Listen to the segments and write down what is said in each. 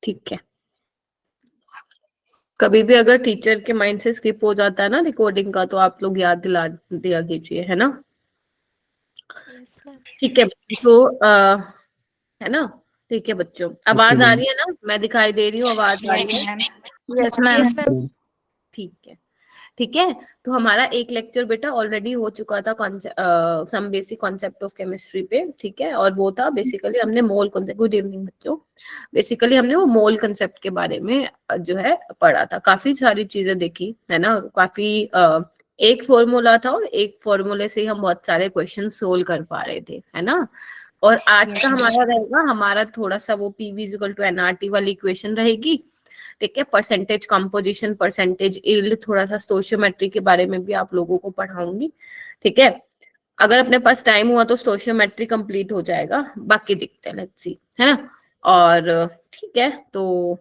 ठीक है, कभी भी अगर टीचर के माइंड से स्किप हो जाता है ना रिकॉर्डिंग का, तो आप लोग याद दिला दिया कीजिए, है ना? ठीक है, तो है ना? ठीक है बच्चों, आवाज आ रही है ना? मैं दिखाई दे रही हूँ, आवाज आ रही है? Yes ma'am. ठीक है, ठीक है। तो हमारा एक लेक्चर बेटा ऑलरेडी हो चुका था some basic concept of chemistry पे, ठीक है, और वो था बेसिकली हमने मोल कॉन्सेप्ट, गुड इवनिंग बच्चों, बेसिकली हमने वो मोल कॉन्सेप्ट के बारे में जो है पढ़ा था, काफी सारी चीजें देखी है ना, काफी एक फॉर्मूला था और एक फॉर्मूले से हम बहुत सारे क्वेश्चन सोल्व कर पा रहे थे, है ना। और आज का हमारा रहेगा, हमारा थोड़ा सा वो पीवी इक्वल टू एनआरटी वाली इक्वेशन रहेगी, ठीक है, परसेंटेज कंपोजिशन, परसेंटेज यील्ड, थोड़ा सा स्टोइचियोमेट्री के बारे में भी आप लोगों को पढ़ाऊंगी, ठीक है। अगर अपने पास टाइम हुआ तो स्टोइचियोमेट्री कंप्लीट हो जाएगा, बाकी दिखते हैं, लेट्स सी, है ना। और ठीक है, तो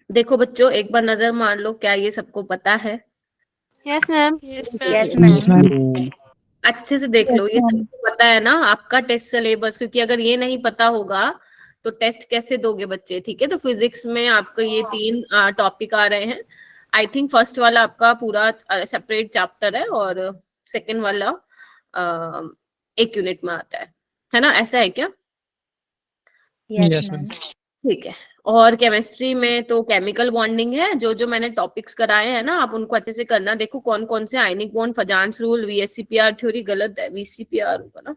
देखो बच्चों, एक बार नजर मार लो, क्या ये सबको पता है? Yes ma'am. Yes ma'am. अच्छे से देख लो, ये सबको पता है ना आपका टेस्ट सिलेबस, क्योंकि अगर ये नहीं पता होगा तो टेस्ट कैसे दोगे बच्चे, ठीक है। तो फिजिक्स में आपको ये 3 टॉपिक आ रहे हैं, आई थिंक फर्स्ट वाला आपका पूरा सेपरेट चैप्टर है, और सेकंड वाला एक यूनिट में आता है ना, ऐसा है क्या? Yes ma'am. ठीक है। और केमिस्ट्री में तो केमिकल बॉन्डिंग है, जो जो मैंने टॉपिक्स कराए हैं ना, आप उनको अच्छे से करना, देखो कौन कौन से आयनिक bond, Fajans rule, VSEPR theory, गलत है, वीसीपीआर होगा ना,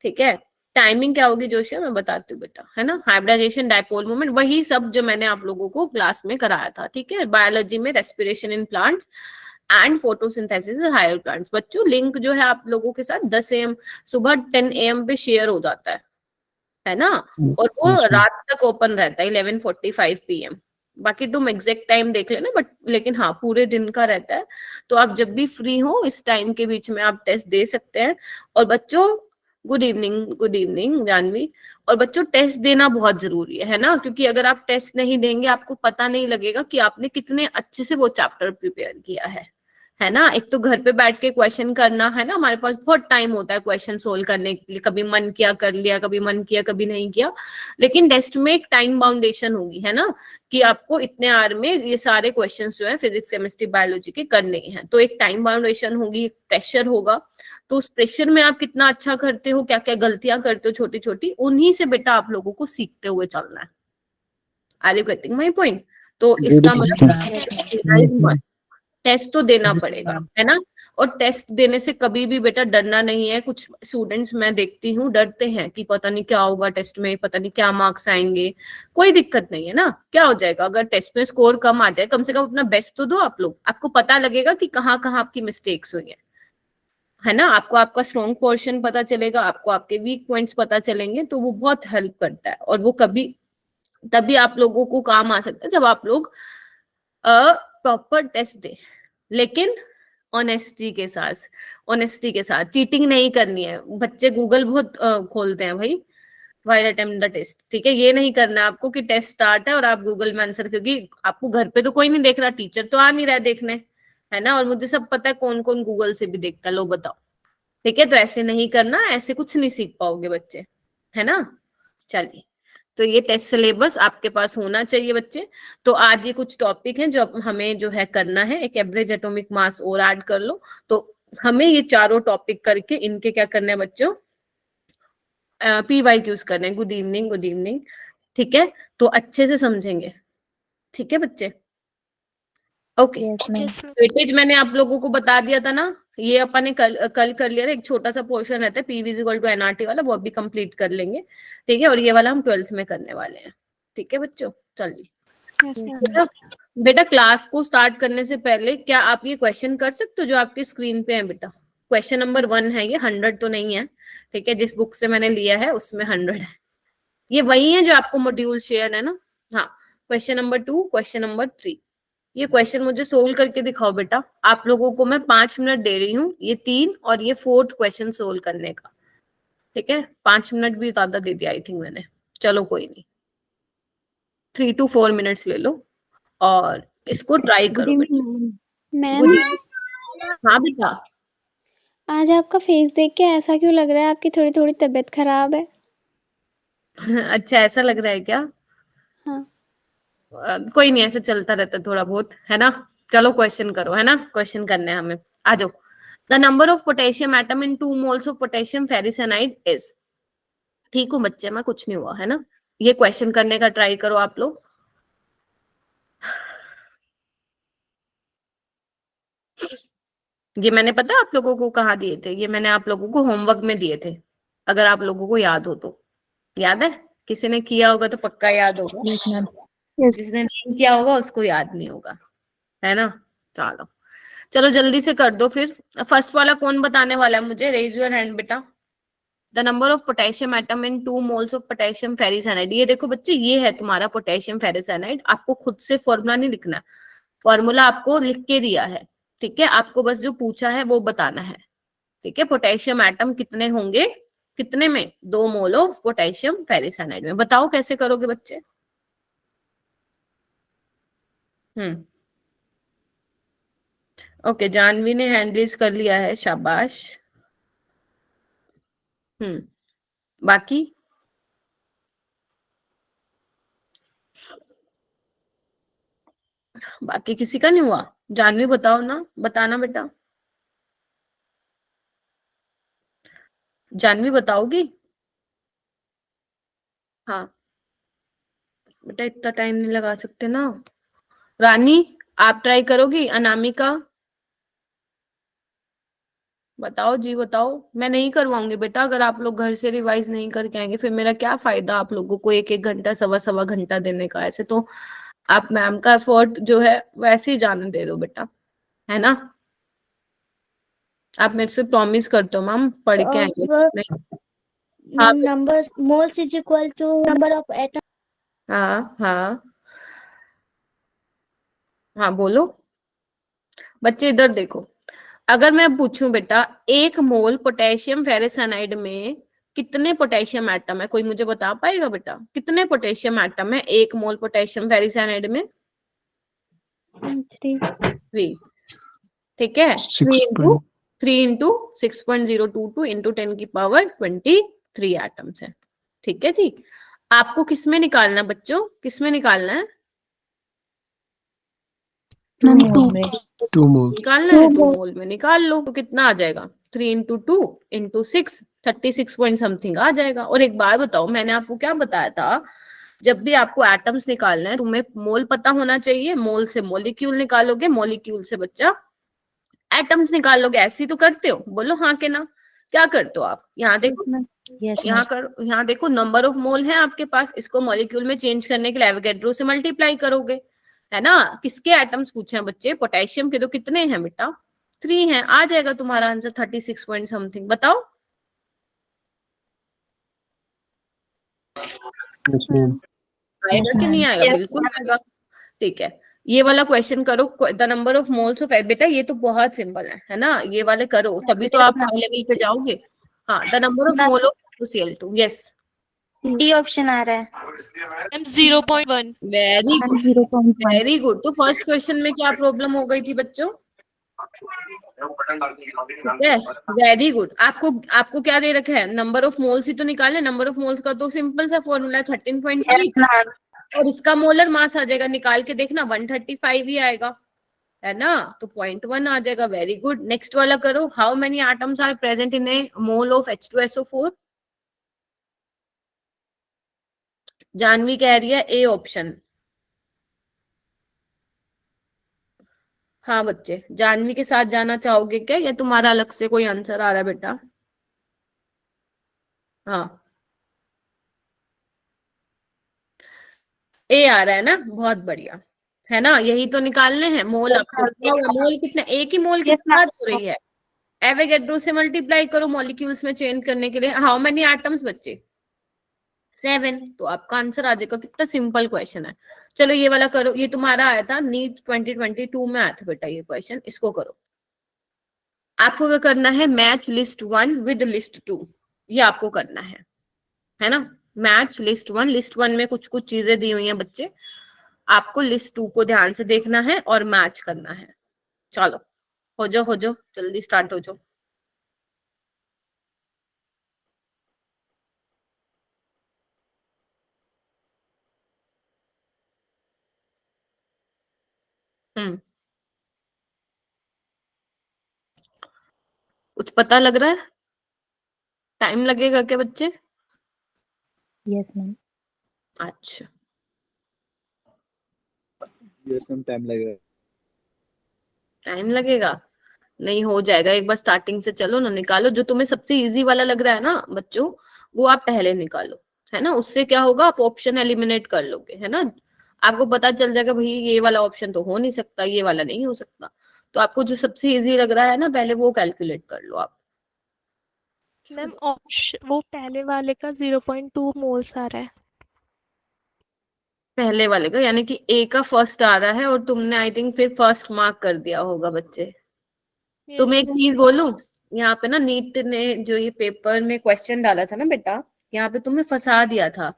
ठीक है। टाइमिंग क्या होगी जोशिया, मैं बताती हूँ बेटा, है ना। हाइब्रिडाइजेशन, डायपोल मूवमेंट, वही सब जो मैंने आप लोगों को क्लास में कराया था, ठीक है। बायोलॉजी में respiration in plants and photosynthesis in higher plants. बच्चों लिंक जो है आप लोगों के साथ 10 AM सुबह 10 AM पे शेयर हो जाता है ना, और वो रात तक ओपन रहता है 11:45 PM। बाकी तुम एग्जैक्ट टाइम देख लेना, बट लेकिन हाँ पूरे दिन का रहता है, तो आप जब भी फ्री हो इस टाइम के बीच में आप टेस्ट दे सकते हैं। और बच्चों गुड इवनिंग जानवी। और बच्चों टेस्ट देना बहुत जरूरी है ना, क्योंकि अगर आप टेस्ट नहीं देंगे आपको पता नहीं लगेगा कि आपने कितने अच्छे से वो चैप्टर प्रिपेयर किया है ना। एक तो घर पे बैठ के क्वेश्चन करना, है ना, हमारे पास बहुत टाइम होता है क्वेश्चन सोल्व करने के लिए, कभी मन किया कर लिया, कभी मन किया कभी नहीं किया, लेकिन टेस्ट में एक टाइम बाउंडेशन होगी, है ना, कि आपको इतने आवर में ये सारे क्वेश्चंस जो है फिजिक्स केमिस्ट्री बायोलॉजी के करने हैं, तो एक टाइम बाउंडेशन होगी, एक प्रेशर होगा। तो उस प्रेशर में आप कितना अच्छा करते हो, क्या क्या गलतियां करते हो छोटी छोटी, उन्हीं से बेटा आप लोगों को सीखते हुए चलना है। Are you getting my point? तो इसका मतलब टेस्ट तो देना पड़ेगा, है ना। और टेस्ट देने से कभी भी बेटा डरना नहीं है। कुछ स्टूडेंट्स मैं देखती हूँ डरते हैं कि पता नहीं क्या होगा टेस्ट में, पता नहीं क्या मार्क्स आएंगे। कोई दिक्कत नहीं है ना, क्या हो जाएगा, अगर टेस्ट में स्कोर कम आ जाए, कम से कम अपना बेस्ट तो दो आप लोग, आपको पता लगेगा कि कहाँ कहाँ आपकी मिस्टेक्स हुई है ना। आपको आपका स्ट्रॉन्ग पोर्शन पता चलेगा, आपको आपके वीक पॉइंट्स पता चलेंगे, तो वो बहुत हेल्प करता है, और वो कभी तभी आप लोगों को काम आ सकता है जब आप लोग प्रॉपर टेस्ट दे, लेकिन ऑनेस्टी के साथ चीटिंग नहीं करनी है। बच्चे गूगल बहुत खोलते हैं भाई, व्हाइल अटेम्प्ट द टेस्ट, ठीक है, ये नहीं करना है आपको कि टेस्ट स्टार्ट है और आप गूगल में आंसर, क्योंकि आपको घर पे तो कोई नहीं देख रहा, टीचर तो आ नहीं रहा है देखने, है ना। और मुझे सब पता है कौन कौन गूगल से भी देखता है, लो बताओ, ठीक है। तो ऐसे नहीं करना, ऐसे कुछ नहीं सीख पाओगे बच्चे, है ना। चलिए, तो ये टेस्ट सिलेबस आपके पास होना चाहिए बच्चे। तो आज ये कुछ टॉपिक हैं जो हमें जो है करना है, एक एवरेज एटॉमिक मास और ऐड कर लो, तो हमें ये चारों टॉपिक करके इनके क्या करना है बच्चों, PYQs करने हैं। गुड इवनिंग, ठीक है, तो अच्छे से समझेंगे, ठीक है बच्चे, ओके। वेटेज मैंने आप लोगों को बता दिया था ना, ये अपन ने कल कर लिया था, एक छोटा सा पोर्शन रहता है पीवी इक्वल टू एनआरटी वाला, वो अभी कंप्लीट कर लेंगे, ठीक है। और ये वाला हम 12th में करने वाले हैं, ठीक है बच्चों। चलिए बेटा, क्लास को स्टार्ट करने से पहले क्या आप ये क्वेश्चन कर सकते हो जो आपकी स्क्रीन पे है बेटा? क्वेश्चन नंबर 1 है ये, 100 तो नहीं है, ठीक है, जिस बुक से मैंने लिया है उसमें 100 है, ये वही है जो आपको मॉड्यूल शेयर है ना। हाँ, क्वेश्चन नंबर 2, क्वेश्चन नंबर 3, ये क्वेश्चन मुझे सोल्व करके दिखाओ बेटा। आप लोगों को मैं 5 मिनट दे रही हूँ, ये 3 और ये 4th क्वेश्चन सोल्व करने का, ठीक है। 5 मिनट भी ज्यादा दे दिया आई थिंक मैंने, चलो कोई नहीं, 3 to 4 मिनट्स ले लो और इसको ट्राई करो बेटा। मैम, हाँ बेटा, आज आपका फेस देख के ऐसा क्यों लग रहा है, आपकी थोड़ी थोड़ी तबीयत खराब है? अच्छा, ऐसा लग रहा है क्या? हाँ। कोई नहीं, ऐसे चलता रहता है थोड़ा बहुत, है ना। चलो क्वेश्चन करो, है ना, क्वेश्चन करने हैं हमें, आ जाओ। The number of potassium atom in 2 moles of potassium ferricyanide is. ठीक हूँ बच्चे, मैं कुछ नहीं हुआ, है ना। ये क्वेश्चन करने का ट्राई करो आप लोग। ये मैंने पता आप लोगों को कहाँ दिए थे, ये मैंने आप लोगों को होमवर्क में दिए थे, अगर आप लोगों को याद हो तो। याद है? किसी ने किया होगा तो पक्का याद होगा, Yes, ma'am. Yes. जिसने नहीं किया होगा उसको याद नहीं होगा, है ना। चलो चलो जल्दी से कर दो फिर। फर्स्ट वाला कौन बताने वाला है मुझे? रेज योर हैंड बेटा। The number of potassium atom in 2 moles of potassium ferricyanide. ये देखो बच्चे, ये है तुम्हारा पोटेशियम फेरिसाइनाइड। आपको खुद से फॉर्मूला नहीं लिखना, फॉर्मूला आपको लिख के दिया है, ठीक है। आपको बस जो पूछा है वो बताना है, ठीक है। पोटेशियम एटम कितने होंगे, कितने में? 2 मोल ऑफ पोटेशियम फेरिसाइनाइड में। बताओ कैसे करोगे बच्चे? हम्म, ओके, जानवी ने हैंड रेज कर लिया है, शाबाश। बाकी बाकी किसी का नहीं हुआ? जानवी बताओ ना, बताना बेटा। जानवी बताओगी? हाँ बेटा, इतना टाइम नहीं लगा सकते ना। रानी, आप ट्राई करोगी? अनामिका बताओ जी, बताओ। मैं नहीं करवाऊंगी बेटा, अगर आप लोग घर से रिवाइज नहीं करके आएंगे फिर मेरा क्या फायदा आप लोगों को एक एक घंटा, सवा सवा घंटा देने का। ऐसे तो आप मैम का एफर्ट जो है वैसे ही जाने दे रहे हो बेटा, है ना। आप मेरे से प्रॉमिस करते हो मैम पढ़ के आएंगे? नहीं। हाँ Number moles is equal to number of atoms. हाँ हाँ हाँ, बोलो बच्चे, इधर देखो। अगर मैं पूछूं बेटा, 1 मोल पोटेशियम फेरिसाइनाइड में कितने पोटेशियम एटम है? कोई मुझे बता पाएगा बेटा, कितने पोटेशियम एटम है 1 मोल पोटेशियम फेरिसाइनाइड में? 3. 3, ठीक है। 3 इंटू 6.022 इंटू 10 की पावर 23 एटम्स है, ठीक है जी। आपको किसमें निकालना है बच्चों, किसमें निकालना है? 2 मोल में. 2 मोल. निकालना है 2 मोल में, निकाल लो। तो कितना आ जाएगा? 3 इंटू 2 इंटू 6, 36 पॉइंट समथिंग आ जाएगा। और एक बार बताओ, मैंने आपको क्या बताया था, जब भी आपको एटम्स निकालना है तुम्हें मोल पता होना चाहिए। मोल से मॉलिक्यूल निकालोगे, मॉलिक्यूल से बच्चा एटम्स निकालोगे। ऐसे ही तो करते हो, बोलो हाँ के ना। क्या करते हो आप? यहाँ देखो, Yes, यहाँ ma'am. कर, यहाँ देखो, नंबर ऑफ मोल है आपके पास, इसको मॉलिक्यूल में चेंज करने के लिए एवोगैड्रो से मल्टीप्लाई करोगे, है ना। किसके एटम्स पूछे हैं बच्चे? पोटेशियम के। तो कितने हैं बेटा? 3 हैं। आ जाएगा तुम्हारा आंसर 36 पॉइंट समथिंग। बताओ Yes, ma'am. आएगा कि नहीं आएगा? बिल्कुल आएगा, ठीक है। ये वाला क्वेश्चन करो, the number of moles of. बेटा ये तो बहुत सिंपल है ना, ये वाले करो तभी तो आप हाई लेवल पे जाओगे। हाँ, the number of mole of Cl2, yes. D option आ रहा है. 0.1. Very good, 0.1. Very good. तो फर्स्ट क्वेश्चन में क्या प्रॉब्लम हो गई थी बच्चों? ठीक है, वेरी गुड। आपको आपको क्या दे रखा है? नंबर ऑफ मोल्स ही तो निकालने। नंबर ऑफ मोल्स का तो सिंपल सा फॉर्मूला है 13.8, और इसका मोलर मास आ जाएगा, निकाल के देखना 135 ही आएगा, है ना। तो 0.1 आ जाएगा। Very good. नेक्स्ट वाला करो। How many atoms are present in a mole of H2SO4? Janvi कह रही है ए ऑप्शन। हाँ बच्चे, जानवी के साथ जाना चाहोगे क्या, या तुम्हारा अलग से कोई आंसर आ रहा है बेटा? हाँ, ए आ रहा है ना, बहुत बढ़िया, है ना। यही तो निकालने हैं मोल। आपको दिया हुआ मोल कितना, एक ही मोल कितना हो रही है? एवोगैड्रो से मल्टीप्लाई करो मॉलिक्यूल्स में चेंज करने के लिए। हाउ मेनी एटम्स बच्चे? 7। तो आपका आंसर आ जाएगा। कितना सिंपल क्वेश्चन है। चलो ये वाला करो, ये तुम्हारा आया था नीट 2022 में आया था बेटा ये क्वेश्चन, इसको करो। आपको क्या करना है? मैच लिस्ट 1 विद लिस्ट 2, ये आपको करना है ना। मैच लिस्ट 1, लिस्ट 1 में कुछ कुछ चीजें दी हुई हैं बच्चे, आपको लिस्ट 2 को ध्यान से देखना है और मैच करना है। चलो हो जाओ जल्दी, स्टार्ट हो जाओ। कुछ पता लग रहा है? टाइम लगेगा क्या बच्चे? Yes, ma'am. अच्छा, Yes, मैम टाइम लगेगा। टाइम लगेगा, नहीं हो जाएगा। एक बार स्टार्टिंग से चलो ना, निकालो जो तुम्हें सबसे इजी वाला लग रहा है ना बच्चों, वो आप पहले निकालो, है ना। उससे क्या होगा, आप ऑप्शन एलिमिनेट कर लोगे, है ना। आपको पता चल जाएगा भाई ये वाला ऑप्शन तो हो नहीं सकता, ये वाला नहीं हो सकता। तो आपको जो सबसे इजी लग रहा है ना, पहले वो कैलकुलेट कर लो आप। मैम ऑप्शन वो पहले वाले का 0.2 मोल्स आ रहा है। पहले वाले का यानी कि ए का फर्स्ट आ रहा है, और तुमने आई थिंक फिर फर्स्ट मार्क कर दिया होगा बच्चे। तुम्हें एक चीज बोलूं, यहाँ पे ना नीट ने जो ये पेपर में क्वेश्चन डाला था ना बेटा, यहाँ पे तुम्हें फंसा दिया था।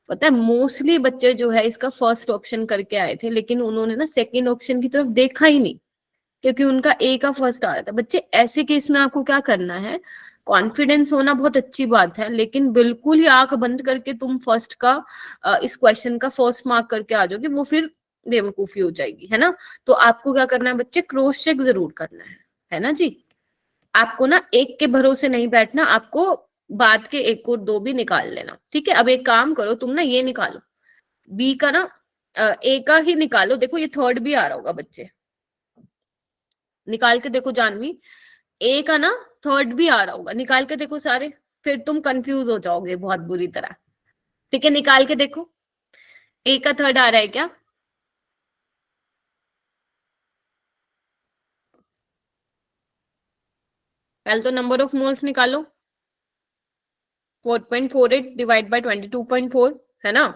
पता है मोस्टली बच्चे जो है इसका फर्स्ट ऑप्शन करके आए थे, लेकिन उन्होंने ना सेकंड ऑप्शन की तरफ देखा ही नहीं, क्योंकि उनका ए का फर्स्ट आ रहा था। बच्चे ऐसे केस में आपको क्या करना है, कॉन्फिडेंस होना बहुत अच्छी बात है, लेकिन बिल्कुल ही आंख बंद करके तुम फर्स्ट का इस क्वेश्चन का फर्स्ट मार्क करके आ जाओगे, वो फिर बेवकूफी हो जाएगी, है ना। तो आपको क्या करना है बच्चे, क्रॉस चेक जरूर करना है ना जी। आपको ना एक के भरोसे नहीं बैठना, आपको बाद के एक और दो भी निकाल लेना, ठीक है। अब एक काम करो, तुम ना ये निकालो, बी का ना ए का ही निकालो। देखो ये थर्ड भी आ रहा होगा बच्चे, निकाल के देखो जानवी, ए का ना थर्ड भी आ रहा होगा, निकाल के देखो सारे, फिर तुम कंफ्यूज हो जाओगे बहुत बुरी तरह। ठीक है, निकाल के देखो, ए का थर्ड आ रहा है क्या? पहले तो नंबर ऑफ मोल्स निकालो, 4.48 डिवाइड बाय 22.4, है ना।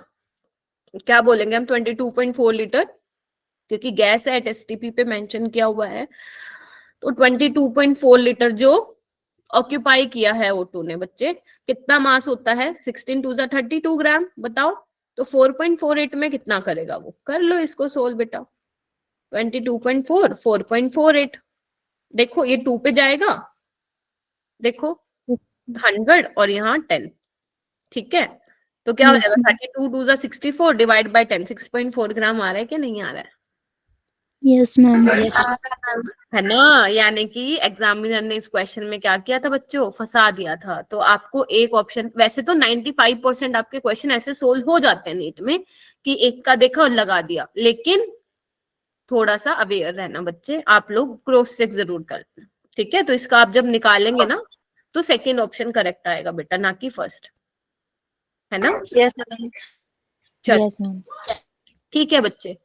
क्या बोलेंगे हम, 22.4 लीटर, क्योंकि गैस है, एसटीपी पे मेंशन किया हुआ है। तो 22.4 लीटर जो ऑक्यूपाई किया है O2 ने, बच्चे कितना मास होता है, 16 टू 32 ग्राम, बताओ। तो 4.48 में कितना करेगा वो, कर लो इसको सोल्व बेटा। 22.4 4.48, देखो ये 2 पे जाएगा, देखो 100 और यहाँ 10, ठीक है। तो क्या हो Yes, जाएगा, ma'am. 32 टू 64 डिवाइड बाय 10, 6.4 ग्राम आ रहा है क्या, नहीं आ रहा है? Yes, ma'am. है ना। यानी कि एग्जामिनर ने इस क्वेश्चन में क्या किया था बच्चों, फंसा दिया था। तो आपको एक ऑप्शन, वैसे तो 95% आपके क्वेश्चन ऐसे सोल्व हो जाते हैं नीट में, कि एक का देखा और लगा दिया, लेकिन थोड़ा सा अवेयर रहना बच्चे, आप लोग क्रॉस चेक जरूर करना, ठीक है। तो इसका आप जब निकालेंगे ना, तो सेकेंड ऑप्शन करेक्ट आएगा बेटा, ना कि फर्स्ट, है ना। Yes, ma'am. चल Yes, ma'am. ठीक है बच्चे,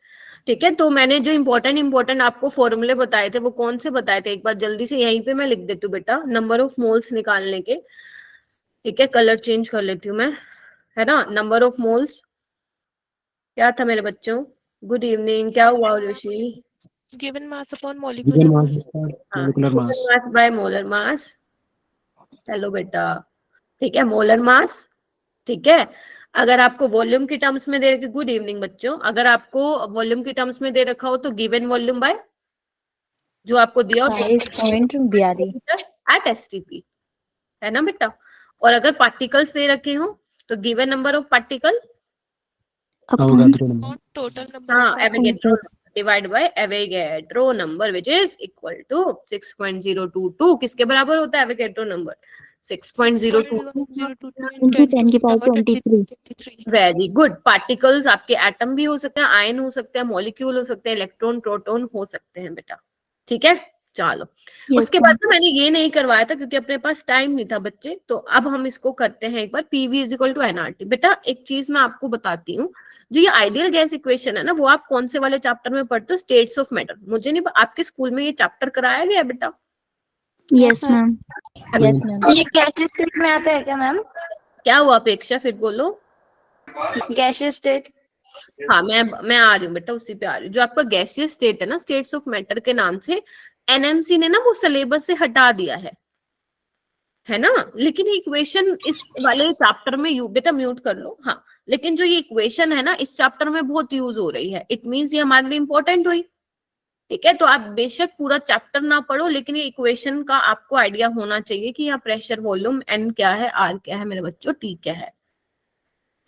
ठीक है। तो मैंने जो इम्पोर्टेंट आपको फॉर्मूले बताए थे, वो कौन से बताए थे, एक बार जल्दी से यहीं पे मैं लिख देती हूँ बेटा, नंबर ऑफ मोल्स निकालने के, ठीक है। कलर चेंज कर लेती हूँ मैं, है ना। नंबर ऑफ मोल्स क्या था मेरे बच्चों, गुड इवनिंग, क्या हुआ Rishi? Given mass upon Given molecular mass mass. is the molecular mass. Mass by molar mass, चलो बेटा, ठीक है, मोलर मास, ठीक है। अगर आपको वॉल्यूम की टर्म्स में दे रखे, गुड इवनिंग बच्चों, अगर आपको वॉल्यूम की टर्म्स में दे रखा हो तो गिवन वॉल्यूम बाय जो आपको दिया हो 22.42. एट एसटीपी, है ना बेटा। और अगर पार्टिकल्स दे रखे हो तो given number of particle, Avogadro number. Not total number हाँ, of Avogadro divide by Avogadro number which is equal to 6.022, किसके बराबर होता है एवोगैड्रो नंबर, 6.022। 10 की पावर 23. Very good. पार्टिकल्स आपके एटम भी हो सकते हैं, आयन हो सकते हैं, मॉलिक्यूल हो सकते हैं, इलेक्ट्रॉन प्रोटॉन हो सकते हैं बेटा, ठीक है। चलो, Yes, उसके ma'am. बाद तो मैंने ये नहीं करवाया था क्योंकि अपने पास टाइम नहीं था बच्चे। तो अब हम इसको करते हैं एक बार, PV is equal to nRT. बेटा एक चीज मैं आपको बताती हूँ, जो ये आइडियल गैस इक्वेशन है ना, वो आप कौन से वाले चैप्टर में पढ़ते हो, स्टेट्स ऑफ मैटर। मुझे नहीं, आपके स्कूल में ये चैप्टर कराया गया बेटा? Yes, ma'am. Yes, ma'am. ये गैसियस स्टेट में आता है क्या मैम? क्या हुआ अपेक्षा, फिर बोलो। Gaseous state. हाँ, मैं आ रही हूँ बेटा, उसी पे आ रही हूँ। जो आपका गैसियस स्टेट है ना, स्टेट्स ऑफ मैटर के नाम से एनएमसी ने ना वो सिलेबस से हटा दिया है ना। लेकिन ये इक्वेशन इस वाले चैप्टर में बेटा म्यूट कर लो, हाँ। लेकिन जो ये इक्वेशन है ना, इस चैप्टर में बहुत यूज हो रही है, इट मीन्स ये हमारे लिए इंपॉर्टेंट हुई, ठीक है। तो आप बेशक पूरा चैप्टर ना पढ़ो, लेकिन ये इक्वेशन का आपको आइडिया होना चाहिए कि यहाँ प्रेशर, वॉल्यूम, एन क्या है, आर क्या है मेरे बच्चों, टी क्या है,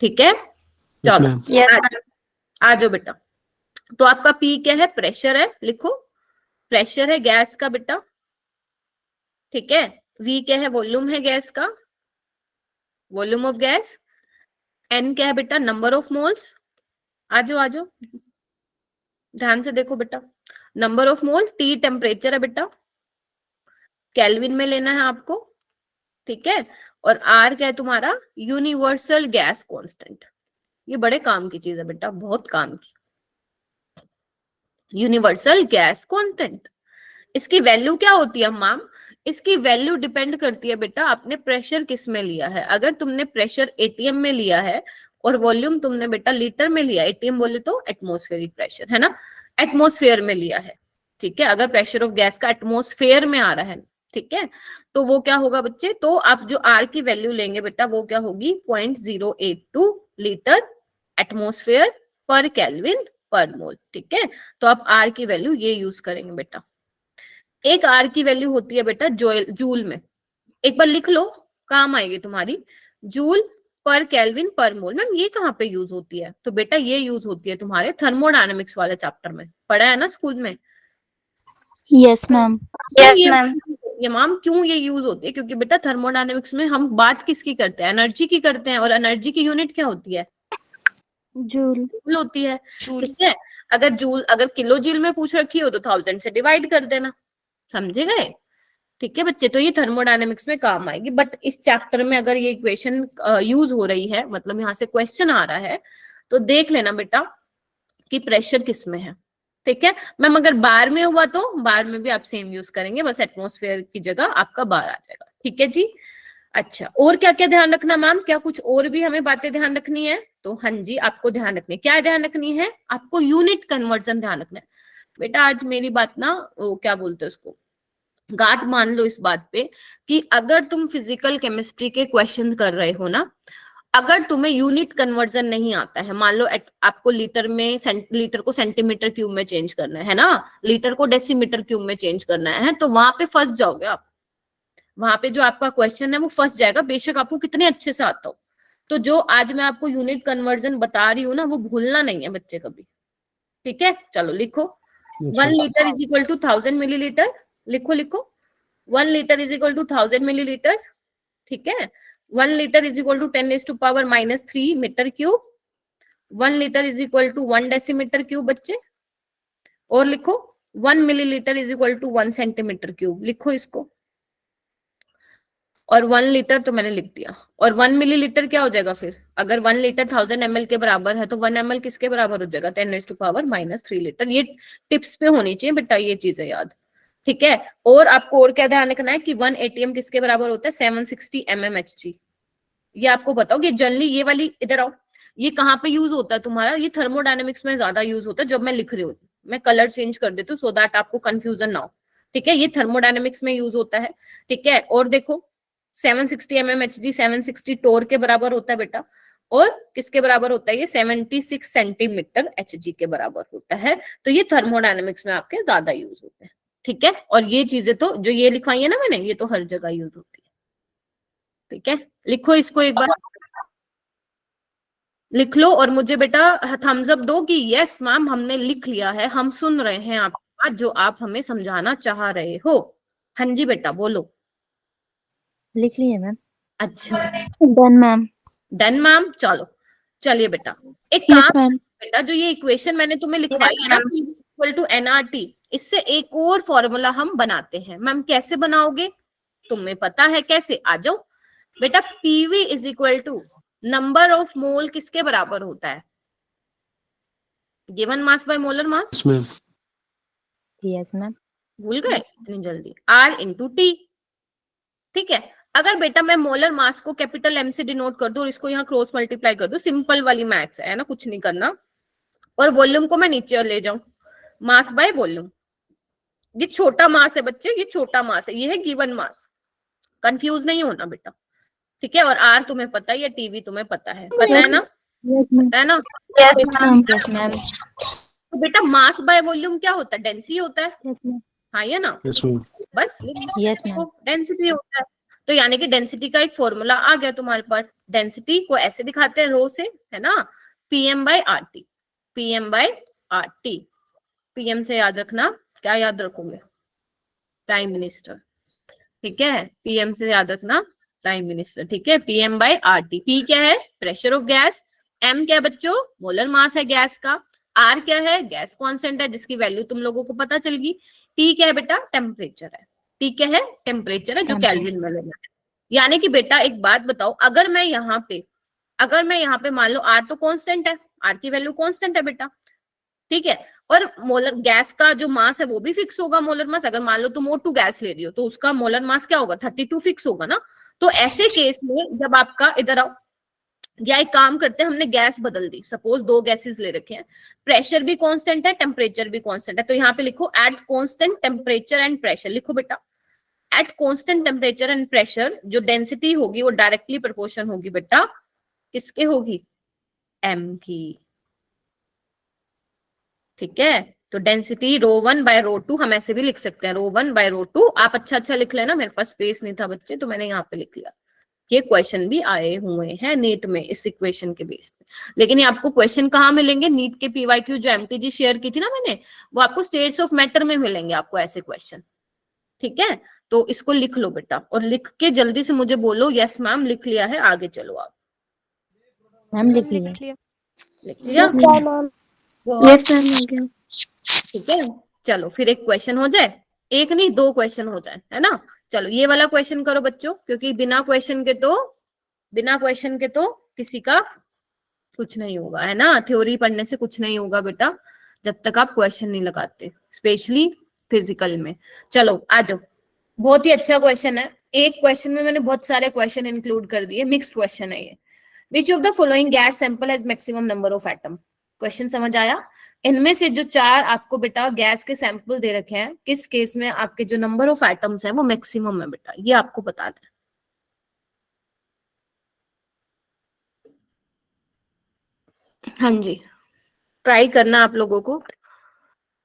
ठीक है। Yes, चलो ma'am. Yes, आ जाओ बेटा। तो आपका P क्या है? प्रेशर है, लिखो प्रेशर है गैस का बेटा, ठीक है। V क्या है? वॉल्यूम है गैस का, वॉल्यूम ऑफ गैस। N क्या है बेटा? Number of moles. आजो आजो, ध्यान से देखो बेटा, number of mole. T temperature है बेटा, केल्विन में लेना है आपको, ठीक है। और R क्या है तुम्हारा? Universal gas constant. ये बड़े काम की चीज है बेटा, बहुत काम की। यूनिवर्सल गैस कांस्टेंट, इसकी वैल्यू क्या होती है मैम? इसकी वैल्यू डिपेंड करती है बेटा आपने प्रेशर किस में लिया है। अगर तुमने प्रेशर एटीएम में लिया है और वॉल्यूम तुमने बेटा लीटर में लिया, एटीएम बोले तो एटमॉस्फेरिक प्रेशर है ना, एटमॉस्फेयर में लिया है, ठीक है। अगर प्रेशर ऑफ गैस का एटमॉस्फेयर में आ रहा है, ठीक है, तो वो क्या होगा बच्चे? तो आप जो आर की वैल्यू लेंगे बेटा वो क्या होगी? 0.082 लीटर एटमॉस्फेयर पर केल्विन पर मोल, ठीक है। तो आप आर की वैल्यू ये यूज करेंगे बेटा। एक आर की वैल्यू होती है बेटा जूल में, एक बार लिख लो, काम आएगी तुम्हारी। जूल पर केल्विन पर मोल। मैम ये कहाँ पे यूज होती है? तो बेटा ये यूज होती है तुम्हारे थर्मोडायनेमिक्स वाले चैप्टर में, पढ़ा है ना स्कूल में? Yes, ma'am. Yes, ma'am. ये मैम क्यों ये यूज होती है? क्योंकि बेटा थर्मोडायनेमिक्स में हम बात किसकी करते हैं? एनर्जी की करते हैं, और एनर्जी की यूनिट क्या होती है? Joule. जूल होती है, ठीक है। अगर किलो जूल में पूछ रखी हो तो 1000 से डिवाइड कर देना, समझे गए? ठीक है बच्चे, तो ये थर्मोडायनेमिक्स में काम आएगी। बट इस चैप्टर में अगर ये इक्वेशन यूज हो रही है, मतलब यहाँ से क्वेश्चन आ रहा है, तो देख लेना बेटा कि प्रेशर किस में है, ठीक है। मैम अगर बार में हुआ तो बार में भी आप सेम यूज करेंगे, बस एटमॉस्फेयर की जगह आपका बार आ जाएगा, ठीक है जी। अच्छा, और क्या क्या ध्यान रखना मैम? क्या कुछ और भी हमें बातें ध्यान रखनी है? तो हाँ जी, आपको ध्यान रखनी है। क्या ध्यान रखनी है? आपको यूनिट कन्वर्जन ध्यान रखना है बेटा। आज मेरी बात ना, वो क्या बोलते हैं उसको, गांठ मान लो इस बात पे कि अगर तुम फिजिकल केमिस्ट्री के क्वेश्चन कर रहे हो ना, अगर तुम्हें यूनिट कन्वर्जन नहीं आता है, मान लो आपको लीटर को सेंटीमीटर क्यूब में चेंज करना है ना, लीटर को डेसीमीटर क्यूब में चेंज करना है, तो वहां पे फंस जाओगे आप। वहां पे जो आपका क्वेश्चन है वो फंस जाएगा, बेशक आपको कितने अच्छे से आता हो। तो जो आज मैं आपको यूनिट कन्वर्जन बता रही हूँ ना, वो भूलना नहीं है बच्चे कभी, ठीक है। चलो लिखो, 1 litre is equal to 1000 millilitre. लिखो लिखो, 1 litre is equal to 1000 millilitre, ठीक है। 1 litre is equal to 10⁻³ metre cube. 1 litre is equal to 1 decimetre cube बच्चे। और लिखो 1 millilitre is equal to 1 centimetre cube, लिखो इसको। और 1 लीटर तो मैंने लिख दिया, और 1 मिलीलीटर क्या हो जाएगा फिर? अगर 1 लीटर 1000 ml के बराबर है तो 1 ml किसके बराबर हो जाएगा? 10⁻³ लीटर। ये टिप्स पे होनी चाहिए बेटा ये चीजें याद, ठीक है। और आपको और क्या ध्यान रखना है कि 1 ATM किसके बराबर होता है? 760 mmHg। ये आपको बताओ कि जनरली ये वाली, इधर आओ, ये कहाँ पे यूज होता है तुम्हारा? ये थर्मोडायनेमिक्स में ज्यादा यूज होता है। जब मैं लिख रही हूँ मैं कलर चेंज कर देती हूँ सो दैट आपको कंफ्यूजन ना हो, ठीक है। ये थर्मोडायनेमिक्स में यूज होता है, ठीक है। और देखो 760 mmHg 760 टोर के बराबर होता है बेटा, और किसके बराबर होता है? ये 76 सेंटीमीटर Hg के बराबर होता है। तो ये थर्मोडायनेमिक्स में आपके ज्यादा यूज होते हैं, ठीक है। और ये चीजें तो जो ये लिखवाई है ना मैंने, ये तो हर जगह यूज होती है, ठीक है। लिखो इसको एक बार, लिख लो और मुझे बेटा थम्स अप दो कि यस मैम हमने लिख लिया है, हम सुन रहे हैं आपकी बात जो आप हमें समझाना चाह रहे हो। हाँ जी बेटा बोलो। लिख लिए मैम। अच्छा Done, ma'am. डन मैम, चलो चलिए बेटा एक Yes, काम ma'am. बेटा, जो ये इक्वेशन मैंने तुम्हें लिखवाई है ना इक्वल टू nRT, इससे एक और फॉर्मूला हम बनाते हैं। मैम कैसे बनाओगे? तुम्हें पता है कैसे? आ जाओ बेटा। PV is equal to number of mole किसके बराबर होता है? Given mass by molar mass. Yes ma'am. भूल गए इतनी जल्दी? R इंटू T, ठीक है। अगर बेटा मैं मोलर मास को कैपिटल M से डिनोट कर दूं और इसको यहाँ क्रॉस मल्टीप्लाई कर दूं, सिंपल वाली मैथ्स है ना, कुछ नहीं करना। और वॉल्यूम को मैं नीचे ले जाऊं, मास बाय वॉल्यूम। ये छोटा मास है बच्चे, ये छोटा मास है, ये है गिवन मास, कंफ्यूज नहीं होना बेटा, ठीक है। और R तुम्हें पता है, या TV तुम्हें पता है ना? Yes, ma'am. पता है ना? Yes, ma'am. Yes ma'am. तो बेटा मास बाय वॉल्यूम क्या होता है? डेंसिटी होता है, Yes, ma'am. हाँ ये ना, बस Yes, ma'am. डेंसिटी होता है। तो यानी कि डेंसिटी का एक फॉर्मूला आ गया तुम्हारे पास। डेंसिटी को ऐसे दिखाते हैं रो से, है ना, PM by RT, PM by RT। PM से याद रखना, क्या याद रखोगे? प्राइम मिनिस्टर, ठीक है। PM से याद रखना प्राइम मिनिस्टर, ठीक है। PM by RT। P क्या है? Pressure of gas. M क्या है बच्चों? मोलर मास है गैस का। R क्या है? गैस कांस्टेंट है जिसकी वैल्यू तुम लोगों को पता चल गई। T क्या है बेटा? टेम्परेचर है। T क्या है? टेम्परेचर है, जो केल्विन में लेना है। यानी कि बेटा एक बात बताओ, अगर मैं यहाँ पे मान लो R तो कांस्टेंट है, R की वैल्यू कांस्टेंट है बेटा, ठीक है। और मोलर गैस का जो मास है वो भी फिक्स होगा, मोलर मास। अगर मान लो तुम O2 गैस ले रही हो तो उसका मोलर मास क्या होगा? 32 फिक्स होगा ना। तो ऐसे केस में जब आपका, इधर आओ, या एक काम करते हैं, हमने गैस बदल दी, सपोज दो गैसेस ले रखे हैं, प्रेशर भी कांस्टेंट है, टेम्परेचर भी कांस्टेंट है, तो यहाँ पे लिखो at constant temperature and pressure. लिखो बेटा, at constant temperature and pressure जो डेंसिटी होगी वो डायरेक्टली प्रोपोर्शन होगी बेटा, किसके होगी? M की, ठीक है। तो डेंसिटी ρ1/ρ2 हम ऐसे भी लिख सकते हैं, ρ1/ρ2। आप अच्छा लिख लेना, मेरे पास स्पेस नहीं था बच्चे तो मैंने यहाँ पे लिख लिया। ये क्वेश्चन भी आए हुए हैं नीट में इस इक्वेशन के बेस पे। लेकिन ये आपको क्वेश्चन कहाँ मिलेंगे? नीट के PYQ जो MTG शेयर की थी ना मैंने, वो आपको स्टेट्स ऑफ मैटर में मिलेंगे आपको ऐसे क्वेश्चन, ठीक है। तो इसको लिख लो बेटा, और लिख के जल्दी से मुझे बोलो यस मैम लिख लिया है, आगे चलो आप। मैम लिख लिख लिए। लिया। लिख लिया? यस मैम हो गया। ठीक है, चलो फिर एक क्वेश्चन हो जाए, एक नहीं 2 क्वेश्चन हो जाए, है ना। चलो ये वाला क्वेश्चन करो बच्चों, क्योंकि बिना क्वेश्चन के तो किसी का कुछ नहीं होगा, है ना। थ्योरी पढ़ने से कुछ नहीं होगा बेटा जब तक आप क्वेश्चन नहीं लगाते, स्पेशली फिजिकल में। चलो आ जाओ, बहुत ही अच्छा क्वेश्चन है। एक क्वेश्चन में मैंने बहुत सारे क्वेश्चन इंक्लूड कर दिए, मिक्स्ड क्वेश्चन है ये। विच of the following gas sample has maximum number of atom? Question समझ आया? इनमें से जो 4 आपको बेटा गैस के सैंपल दे रखे हैं, किस केस में आपके जो नंबर ऑफ एटम्स हैं वो मैक्सिमम है बेटा, ये आपको बताना है। हाँ जी, ट्राई करना आप लोगों को।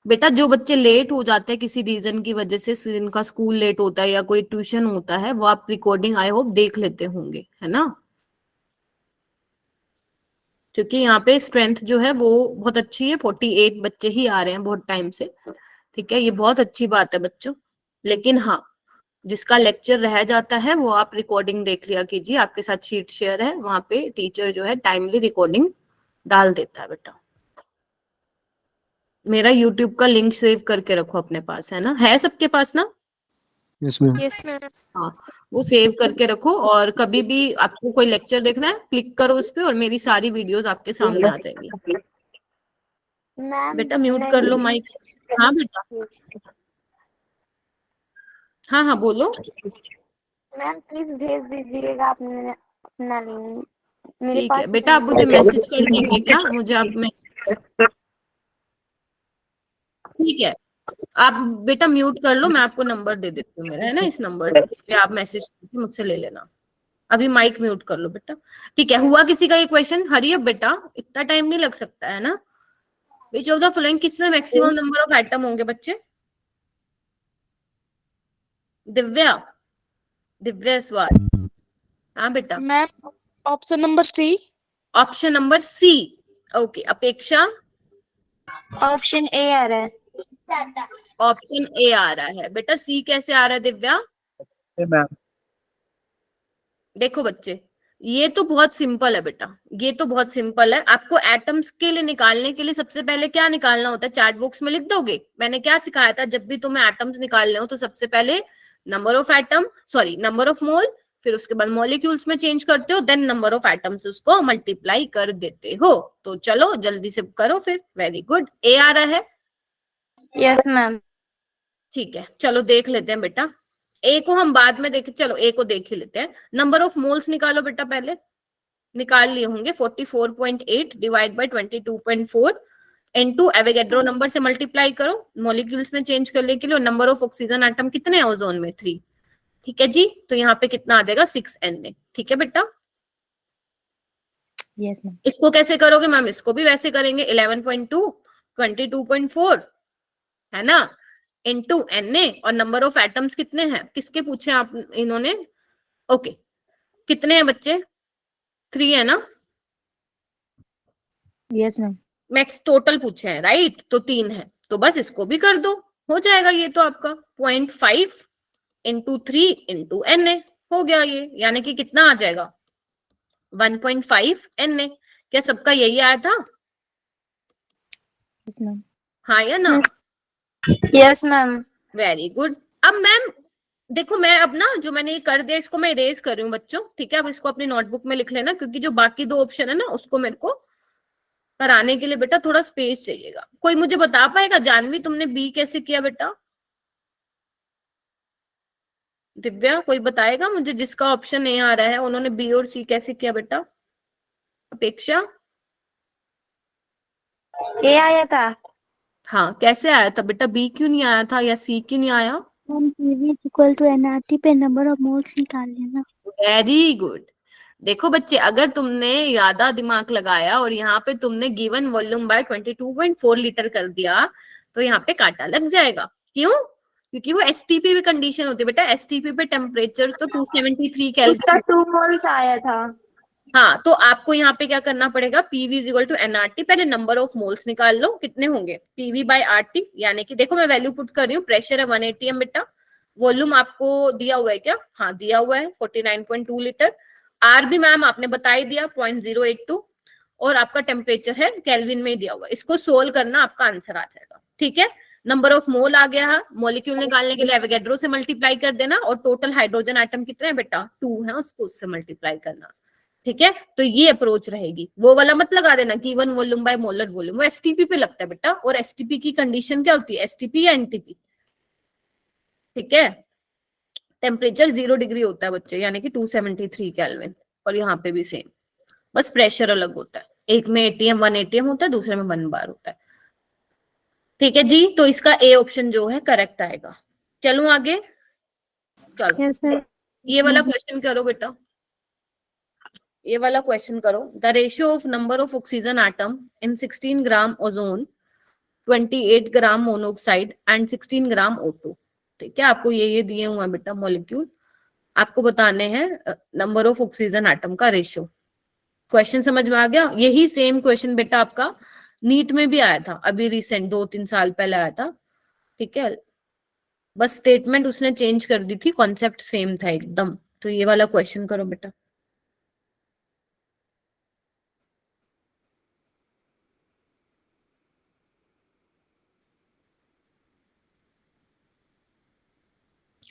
बेटा जो बच्चे लेट हो जाते हैं किसी रीजन की वजह से, जिनका स्कूल लेट होता है या कोई ट्यूशन होता है, वो आप रिकॉर्डिंग आई होप देख लेते होंगे, है ना। क्योंकि यहाँ पे स्ट्रेंथ जो है वो बहुत अच्छी है, 48 बच्चे ही आ रहे हैं बहुत टाइम से, ठीक है। ये बहुत अच्छी बात है बच्चों। लेकिन हाँ, जिसका लेक्चर रह जाता है वो आप रिकॉर्डिंग देख लिया कीजिए, आपके साथ शीट शेयर है, वहां पे टीचर जो है टाइमली रिकॉर्डिंग डाल देता है बेटा। मेरा यूट्यूब का लिंक सेव करके रखो अपने पास, है ना, है सबके पास ना? Yes ma'am. Yes ma'am. हाँ, वो सेव करके रखो, और कभी भी आपको कोई लेक्चर देखना है क्लिक करो उस पे और मेरी सारी वीडियोस आपके सामने आ जाएंगी। बेटा म्यूट कर लो माइक। हाँ बेटा, हाँ हाँ बोलो। मैम प्लीज भेज दीजिएगा अपना लिंक। मेरे ठीक पास है बेटा, आप मुझे मैसेज कर देंगे क्या? मुझे आप मैसेज, ठीक है। आप बेटा म्यूट कर लो, मैं आपको नंबर दे देती हूँ मेरा, है ना, इस नंबर पे आप मैसेज करके मुझसे ले लेना। अभी माइक म्यूट कर लो बेटा, ठीक है। हुआ किसी का ये क्वेश्चन? हरी अब बेटा, इतना टाइम नहीं लग सकता है ना। विच ऑफ द फॉलोइंग, किसमें मैक्सिमम नंबर ऑफ एटम होंगे बच्चे? दिव्या, दिव्या सवाल। हाँ बेटा, ma'am option number C. Option number C. Okay, Apeksha? Option A आ रहा है। ऑप्शन ए आ रहा है बेटा, सी कैसे आ रहा है दिव्या? मैम देखो बच्चे, ये तो बहुत सिंपल है बेटा, ये तो बहुत सिंपल है। आपको एटम्स के लिए निकालने के लिए सबसे पहले क्या निकालना होता है? चैट बॉक्स में लिख दोगे। मैंने क्या सिखाया था, जब भी तुम्हें एटम्स निकालने हो तो सबसे पहले number of atom, sorry number of मोल, फिर उसके बाद मॉलिक्यूल्स में चेंज करते हो, देन नंबर ऑफ एटम्स उसको मल्टीप्लाई कर देते हो। तो चलो जल्दी से करो फिर। वेरी गुड, ए आ रहा है। Yes ma'am. ठीक है, चलो देख लेते हैं बेटा। ए को हम बाद में देखें, चलो ए को देख ही लेते हैं। नंबर ऑफ मोल्स निकालो बेटा, पहले निकाल लिए होंगे। 44.8 divide by 22.4 into Avogadro number से मल्टीप्लाई करो, मॉलिक्यूल्स में चेंज करने के लिए। नंबर ऑफ ऑक्सीजन एटम कितने हैं ओजोन में? 3, ठीक है जी। तो यहाँ पे कितना आ जाएगा? 6Na, ठीक है बेटा। Yes ma'am. इसको कैसे करोगे मैम? इसको भी वैसे करेंगे, 11.2 22.4, है ना, इनटू Na, और नंबर ऑफ एटम्स कितने हैं? किसके पूछे आप इन्होंने? ओके, कितने हैं बच्चे? 3 है ना? Yes ma'am. मैक्स टोटल पूछे हैं, राइट, तो 3 है, तो बस इसको भी कर दो, हो जाएगा ये तो आपका 0.5 इंटू 3 इंटू NA हो गया ये, यानी कि कितना आ जाएगा 1.5 NA। क्या सबका यही आया था? Yes ma'am. हाँ या ना? Yes ma'am. Very good. अब मैम देखो, मैं अब ना जो मैंने ये कर दिया इसको मैं इरेज कर रही हूँ बच्चों, ठीक है? अब इसको अपनी नोटबुक में लिख लेना, क्योंकि जो बाकी 2 ऑप्शन है ना उसको मेरे को कराने के लिए बेटा थोड़ा स्पेस चाहिएगा। कोई मुझे बता पाएगा? जानवी, तुमने बी कैसे किया बेटा? दिव्या, कोई बताएगा मुझे? जिसका ऑप्शन ए आ रहा है उन्होंने बी और सी कैसे किया बेटा? अपेक्षा? ए आया था। हाँ, कैसे आया था बेटा? बी क्यों नहीं आया था या सी क्यों नहीं आया? हम पीवी इक्वल टू एनआरटी पे नंबर ऑफ मोल्स निकाल लेना। Very good. देखो बच्चे, अगर तुमने ज्यादा दिमाग लगाया और यहाँ पे तुमने गिवन वॉल्यूम बाय 22.4 लीटर कर दिया तो यहाँ पे कांटा लग जाएगा। क्यों? क्योंकि वो एसटीपी पे कंडीशन होती है बेटा। एसटीपी पे टेम्परेचर तो 273 उसका केल्विन। 2 मोल्स आया था। हाँ, तो आपको यहाँ पे क्या करना पड़ेगा? PV is equal to nRT, पहले नंबर ऑफ मोल्स निकाल लो, कितने होंगे पीवी बाय आरटी, यानी कि देखो मैं वैल्यू पुट कर रही हूँ। प्रेशर है 1 atm बेटा, वॉल्यूम आपको दिया हुआ है क्या? हाँ दिया हुआ है 49.2 लीटर। आर भी मैम आपने बता ही दिया 0.082, और आपका टेम्परेचर है केल्विन में दिया हुआ है। इसको सोल्व करना, आपका आंसर आ जाएगा, ठीक है? नंबर ऑफ मोल आ गया है, मॉलिक्यूल निकालने के लिए एवोगैड्रो से मल्टीप्लाई कर देना, और टोटल हाइड्रोजन आइटम कितने हैं बेटा? 2 है, उसको उससे मल्टीप्लाई करना, ठीक है? तो ये अप्रोच रहेगी। वो वाला मत लगा देना कि given volume by molar volume, वो एसटीपी पे लगता है बेटा। और एसटीपी की कंडीशन क्या होती है? एसटीपी या एनटीपी, ठीक है? टेम्परेचर 0 डिग्री होता है बच्चे, यानी कि 273 केल्विन। और यहाँ पे भी सेम, बस प्रेशर अलग होता है। एक में एटीएम 1 atm होता है, दूसरे में 1 बार होता है, ठीक है जी? तो इसका ए ऑप्शन जो है करेक्ट आएगा। चलूं आगे? चलो यस सर। ये वाला क्वेश्चन करो बेटा, ये वाला क्वेश्चन करो। The ratio of number of oxygen atom in 16 gram ozone, 28 gram monoxide and 16 gram O2, ठीक है? आपको ये दिए हुए हैं बेटा मॉलिक्यूल, आपको बताने हैं नंबर ऑफ ऑक्सीजन एटम का रेशियो। क्वेश्चन समझ में आ गया? यही सेम क्वेश्चन बेटा आपका नीट में भी आया था, अभी रिसेंट 2-3 साल पहले आया था, ठीक है? बस स्टेटमेंट उसने चेंज कर दी थी, कॉन्सेप्ट सेम था एकदम। तो ये वाला क्वेश्चन करो बेटा।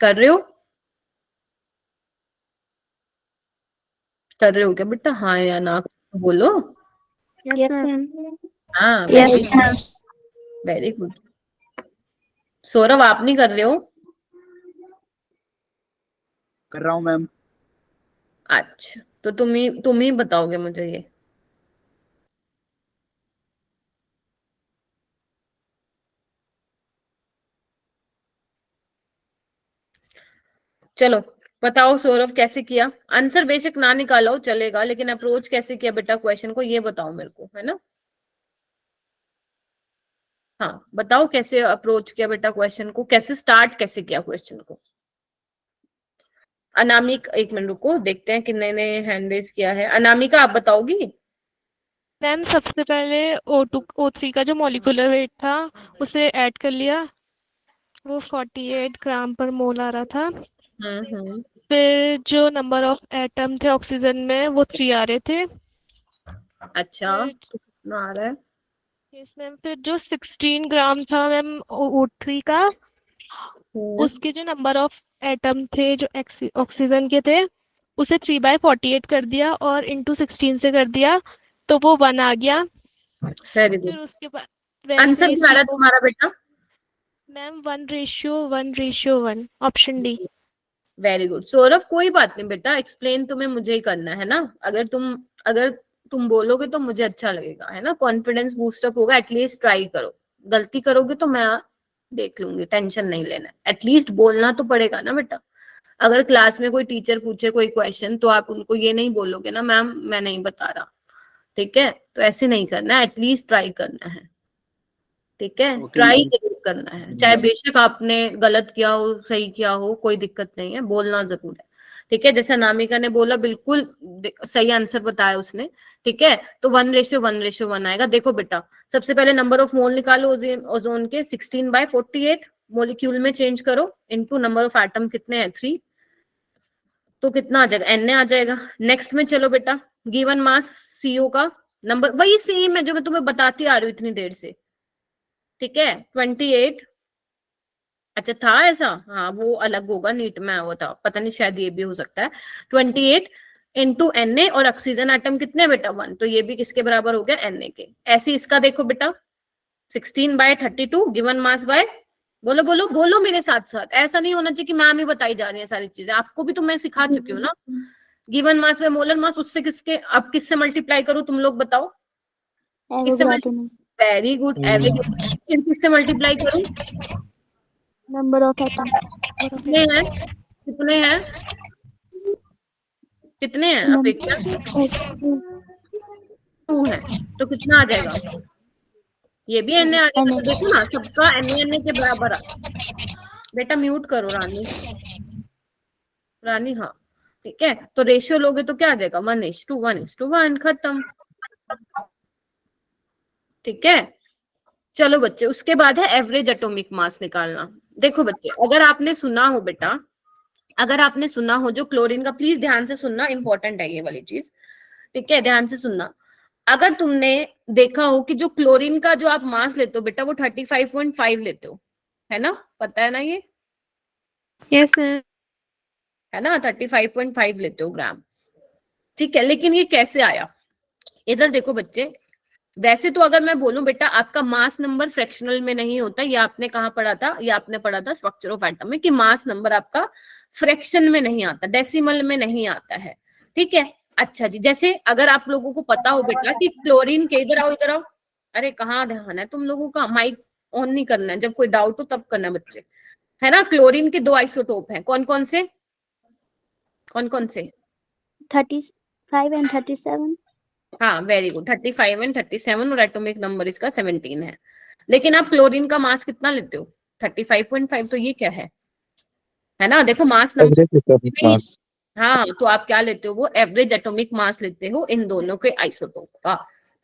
कर रहे हो? कर रहे हो क्या बेटा? हाँ या ना बोलो। Yes ma'am. हाँ, yes ma'am. Very good. Saurabh, आप नहीं कर रहे हो? कर रहा हूँ मैम। अच्छा, तो तुम ही बताओगे मुझे ये। चलो बताओ सौरभ, कैसे किया? आंसर बेशक ना निकालो चलेगा, लेकिन अप्रोच कैसे किया बेटा क्वेश्चन को, ये बताओ मेरे को, है ना? हाँ बताओ कैसे अप्रोच किया बेटा क्वेश्चन को, कैसे स्टार्ट कैसे किया क्वेश्चन को। अनामिक, एक मिनट रुको, देखते हैं किन्ने ने हैंड रेज किया है। अनामिका, आप बताओगी? मैम सबसे पहले O2 O3 का जो मॉलिक्यूलर वेट था उसे ऐड कर लिया, वो 48 ग्राम पर मोल आ रहा था। हम्म। फिर जो नंबर ऑफ एटम थे ऑक्सीजन में वो 3 आ रहे थे। अच्छा, फिर कितना आ रहा है? यस मैम, फिर जो 16 ग्राम था मैम O3 का, उसके जो नंबर ऑफ एटम थे जो ऑक्सीजन के थे उसे 3/48 कर दिया और इंटू 16 से कर दिया, तो वो 1 आ गया। वेरी फिर गुड। उसके बाद वैसे आंसर ही क्या आ रहा है तुम्हारा बेटा? Ma'am 1:1:1, option D. Very good Saurabh, कोई बात नहीं बेटा, एक्सप्लेन तुम्हें मुझे ही करना है ना। अगर तुम बोलोगे तो मुझे अच्छा लगेगा, है ना? कॉन्फिडेंस बूस्टअप होगा। एटलीस्ट ट्राई करो, गलती करोगे तो मैं देख लूंगी, टेंशन नहीं लेना। एटलीस्ट बोलना तो पड़ेगा ना बेटा। अगर क्लास में कोई टीचर पूछे कोई क्वेश्चन तो आप उनको ये नहीं बोलोगे ना मैम मैं नहीं बता रहा, ठीक है? तो ऐसे नहीं करना, एटलीस्ट ट्राई करना है, ठीक है? ट्राई जरूर करना है, चाहे बेशक आपने गलत किया हो सही किया हो, कोई दिक्कत नहीं है, बोलना जरूर है। ठीक है, जैसे अनामिका ने बोला बिल्कुल सही आंसर बताया उसने। ठीक है, तो 1:1:1 आएगा। देखो बेटा, सबसे पहले नंबर ऑफ मोल निकालो ओजोन के, 16/48 मोलिक्यूल में चेंज करो, इनटू नंबर ऑफ एटम कितने हैं 3, तो कितना आ जाएगा Na आ जाएगा। नेक्स्ट में चलो बेटा, गिवन मास सीओ का नंबर वही सेम है जो मैं तुम्हें बताती आ रही हूँ इतनी देर से। ठीक है, 28। अच्छा था ऐसा, हाँ वो अलग होगा, नीट में आया हुआ था, पता नहीं शायद ये भी हो सकता है। 28 इंटू Na, और ऑक्सीजन एटम कितने बेटा 1, तो ये भी किसके बराबर हो गया Na के। ऐसे इसका देखो बेटा 16/32 गिवन मास बाय, बोलो बोलो बोलो मेरे साथ साथ, ऐसा नहीं होना चाहिए कि मैम ही बताई जा रही है सारी चीजें, आपको भी तो मैं सिखा चुकी हूँ ना। गिवन मास बाय मोलर मास, उससे किसके, अब किससे मल्टीप्लाई करूँ तुम लोग बताओ, किससे? Very good, average. फिर किससे मल्टीप्लाई करूँ? Number of atoms. कितने हैं, कितने हैं, कितने हैं आप देखिए, 2 है, तो कितना आ जाएगा, ये भी Na आ जाएगा। तो देखो ना सबका Na के बराबर आ। बेटा म्यूट करो रानी, रानी हाँ। ठीक है, तो रेशियो लोगे तो क्या आ जाएगा 1:1:1, खत्म। ठीक है, चलो बच्चे, उसके बाद है एवरेज एटॉमिक मास निकालना। देखो बच्चे, अगर आपने सुना हो बेटा, अगर आपने सुना हो जो क्लोरीन का, प्लीज ध्यान से सुनना, इंपॉर्टेंट है ये वाली चीज। ठीक है, ध्यान से सुनना। अगर तुमने देखा हो कि जो क्लोरीन का जो आप मास लेते हो बेटा, वो 35.5 लेते हो, है ना, पता है ना ये, यस मैम। है ना, 35.5 लेते हो ग्राम। ठीक है, लेकिन ये कैसे आया, इधर देखो बच्चे। वैसे तो अगर मैं बोलूं बेटा, आपका मास नंबर फ्रैक्शनल में नहीं होता, ये आपने कहाँ पढ़ा था, ये आपने पढ़ा था स्ट्रक्चर ऑफ एटम में, कि मास नंबर आपका फ्रैक्शन में नहीं आता, डेसिमल में नहीं आता है। ठीक है, अच्छा जी, जैसे अगर आप लोगों को पता हो बेटा कि क्लोरीन के, इधर आओ इधर आओ, अरे कहाँ ध्यान है तुम लोगों का, माइक ऑन नहीं करना है, जब कोई डाउट हो तब करना है बच्चे, है ना। क्लोरीन के 2 आइसोटोप हैं, कौन कौन से, कौन कौन से? 35 and 37। हाँ वेरी गुड, 35 एंड 37, और एटॉमिक नंबर इसका 17 है। लेकिन आप क्लोरीन का मास कितना लेते हो 35.5, तो ये क्या है ना, देखो mass number average atomic mass. हाँ, तो आप क्या लेते हो, वो एवरेज एटॉमिक मास लेते हो इन दोनों के आइसोटोप का।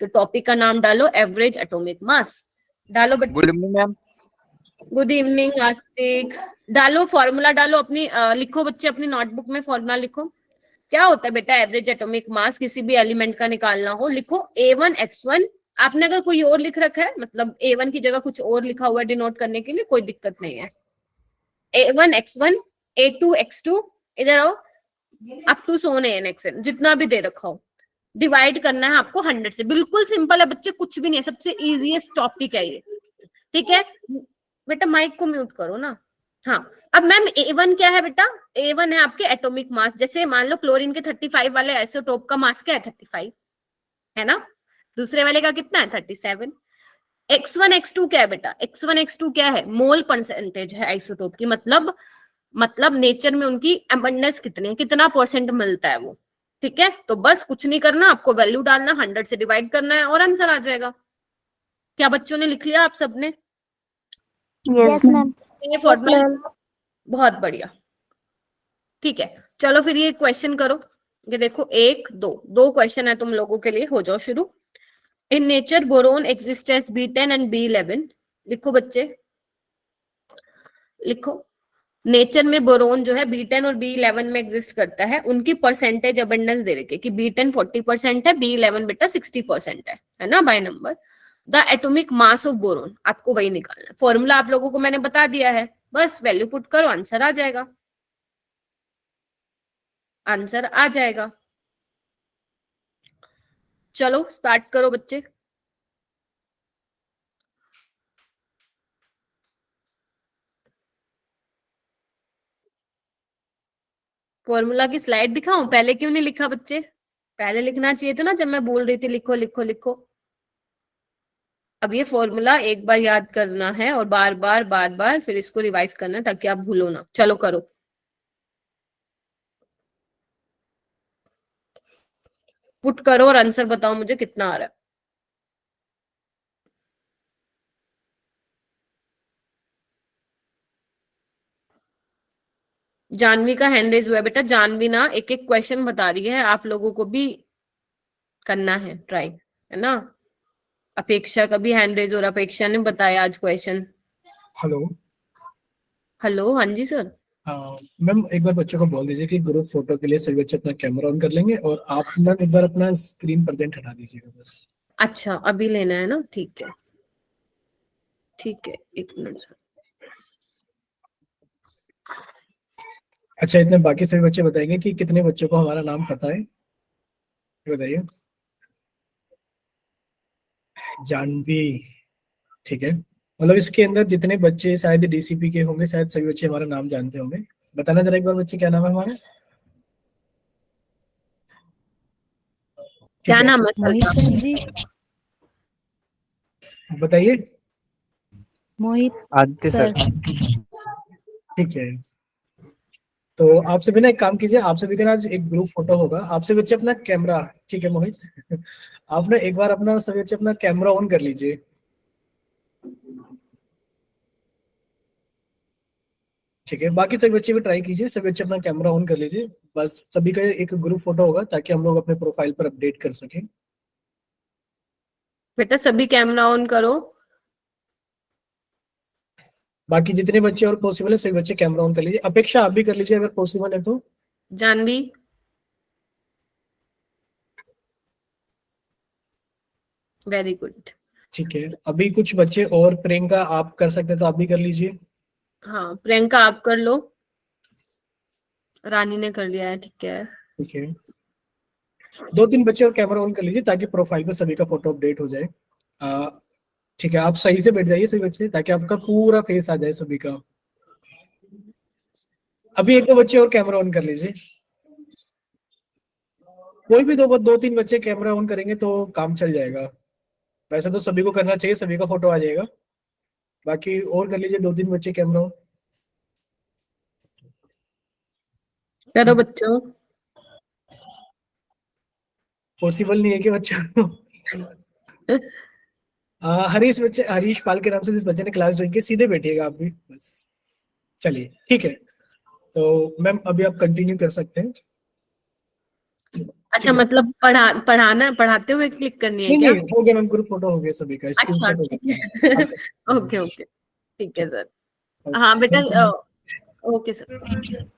तो टॉपिक का नाम डालो एवरेज एटॉमिक मास, डालो बच्चे। Good evening ma'am. Good evening आस्तिक। डालो फॉर्मूला, डालो अपनी लिखो बच्चे, अपनी नोटबुक में फॉर्मूला लिखो। क्या होता है बेटा एवरेज एटॉमिक मास, किसी भी एलिमेंट का निकालना हो, लिखो A1X1। आपने अगर कोई और लिख रखा है, मतलब A1 की जगह कुछ और लिखा हुआ है डिनोट करने के लिए, कोई दिक्कत नहीं है। A1X1, A2X2, इधर आओ, अप टू सोन ANXN, जितना भी दे रखा हो, डिवाइड करना है आपको 100 से। बिल्कुल सिंपल है बच्चे, कुछ भी नहीं है, सबसे इजीएस्ट टॉपिक है ये। ठीक है बेटा, माइक को म्यूट करो ना। हाँ, अब मैम A1 क्या है बेटा, A1 है आपके एटॉमिक मास। जैसे मान लो क्लोरीन के 35 वाले आइसोटोप का मास क्या है 35, है ना, दूसरे वाले का कितना है 37। X1 X2 क्या है बेटा, X1 X2 क्या है, मोल परसेंटेज है आइसोटोप की, मतलब नेचर में उनकी अबंडेंस कितनी है, कितना परसेंट मिलता है वो। ठीक है, तो बस कुछ नहीं करना, आपको वैल्यू डालना, 100 से डिवाइड करना है और आंसर आ जाएगा। क्या बच्चों ने लिख लिया आप सबने? Yes ma'am. ये फॉर्मूला, बहुत बढ़िया। ठीक है, चलो फिर ये क्वेश्चन करो। ये देखो 1 2 2 क्वेश्चन है तुम लोगों के लिए, हो जाओ शुरू। In nature boron exist as B10 and B11। लिखो बच्चे, लिखो। नेचर में बोरोन जो है B10 और B11 में एग्जिस्ट करता है, उनकी परसेंटेज अबंडेंस दे रखी है कि B10 40% है, B11 बेटा 60% है ना, by number. The atomic mass of boron, आपको वही निकालना है। फॉर्मूला आप लोगों को मैंने बता दिया है, बस वैल्यू पुट करो, आंसर आ जाएगा, आंसर आ जाएगा। चलो स्टार्ट करो बच्चे। फॉर्मूला की स्लाइड दिखाऊं, पहले क्यों नहीं लिखा बच्चे, पहले लिखना चाहिए था ना जब मैं बोल रही थी लिखो लिखो लिखो। अब ये फॉर्मूला एक बार याद करना है और बार बार फिर इसको रिवाइज करना है ताकि आप भूलो ना। चलो करो, पुट करो और आंसर बताओ मुझे कितना आ रहा है। जानवी का हैंड रेज हुआ है बेटा। जानवी ना एक एक क्वेश्चन बता रही है, आप लोगों को भी करना है ट्राई, है ना। अपेक्षा का भी हैंड रेज हो रहा, अपेक्षा ने बताया आज क्वेश्चन। हेलो। हेलो, हाँ जी सर। मैम एक बार बच्चों को बोल दीजिए कि ग्रुप फोटो के लिए सभी बच्चे अपना कैमरा ऑन कर लेंगे और आप मैम एक बार अपना स्क्रीन प्रेजेंट हटा दीजिएगा बस। अच्छा अभी लेना है ना, ठीक है ठीक है, एक मिनट सर। अच्छा, इतने बाकी सभी बच्चे बताएंगे कि कितने बच्चों को हमारा नाम पता है, बताइए। जानवी, ठीक है। मतलब इसके अंदर जितने बच्चे शायद डीसीपी के होंगे, शायद सभी बच्चे हमारा नाम जानते होंगे। बताना जरा एक बार बच्चे क्या नाम है हमारा। क्या ठीक है, नाम है मोहित सर? सर जी। बताइए। मोहित आदित्य सर। सर। ठीक है, तो आप सभी ना एक काम कीजिए, आप सभी का ना आज एक ग्रुप फोटो होगा। आप सभी बच्चे अपना कैमरा, ठीक है मोहित आप ना एक बार अपना सभी बच्चे अपना कैमरा ऑन कर लीजिए। ठीक है, बाकी सभी बच्चे भी ट्राई कीजिए, सभी बच्चे अपना कैमरा ऑन कर लीजिए। बस सभी का एक ग्रुप फोटो होगा ताकि हम लोग अपने प्रोफाइल पर अपडेट कर सकें। बेटा सभी कैमरा ऑन करो। बाकी जितने बच्चे और पॉसिबल है सभी बच्चे कैमरा ऑन कर लीजिए। अपेक्षा आप भी कर लीजिए अगर पॉसिबल है तो। Janvi, very good. ठीक है, अभी कुछ बच्चे और, प्रियंका आप कर सकते हैं तो आप भी कर लीजिए। हाँ प्रियंका आप कर लो, रानी ने कर लिया है, ठीक है। ठीक है, 2-3 बच्चे और कैमरा ऑन कर लीजिए ताकि प्रोफाइल पर सभी का फोटो अपडेट हो जाए। ठीक है, आप सही से बैठ जाइए सभी बच्चे ताकि आपका पूरा फेस आ जाए सभी का। अभी 1-2 बच्चे और कैमरा ऑन कर लीजिए। कोई भी 2-3 बच्चे कैमरा ऑन करेंगे तो काम चल जाएगा। वैसे तो सभी को करना चाहिए, सभी का फोटो आ जाएगा। बाकी और कर लीजिए 2-3 बच्चे कैमरा ऑन। करो बच्चों। पॉसिबल नहीं है कि बच्चों हरीश बच्चे, हरीश पाल के नाम से जिस बच्चे ने क्लास ज्वाइन की, सीधे बैठिएगा आप भी बस। चलिए ठीक है, तो मैम अभी आप कंटिन्यू कर सकते हैं। अच्छा मतलब पढ़ाना, पढ़ाते हुए क्लिक करनी है नहीं क्या? नहीं, हो गया मैम, ग्रुप फोटो हो गया सभी का, अच्छा स्क्रीनशॉट हो ठीक गया। है ओके ओके ठीक है सर। हाँ बेटा ओके सर।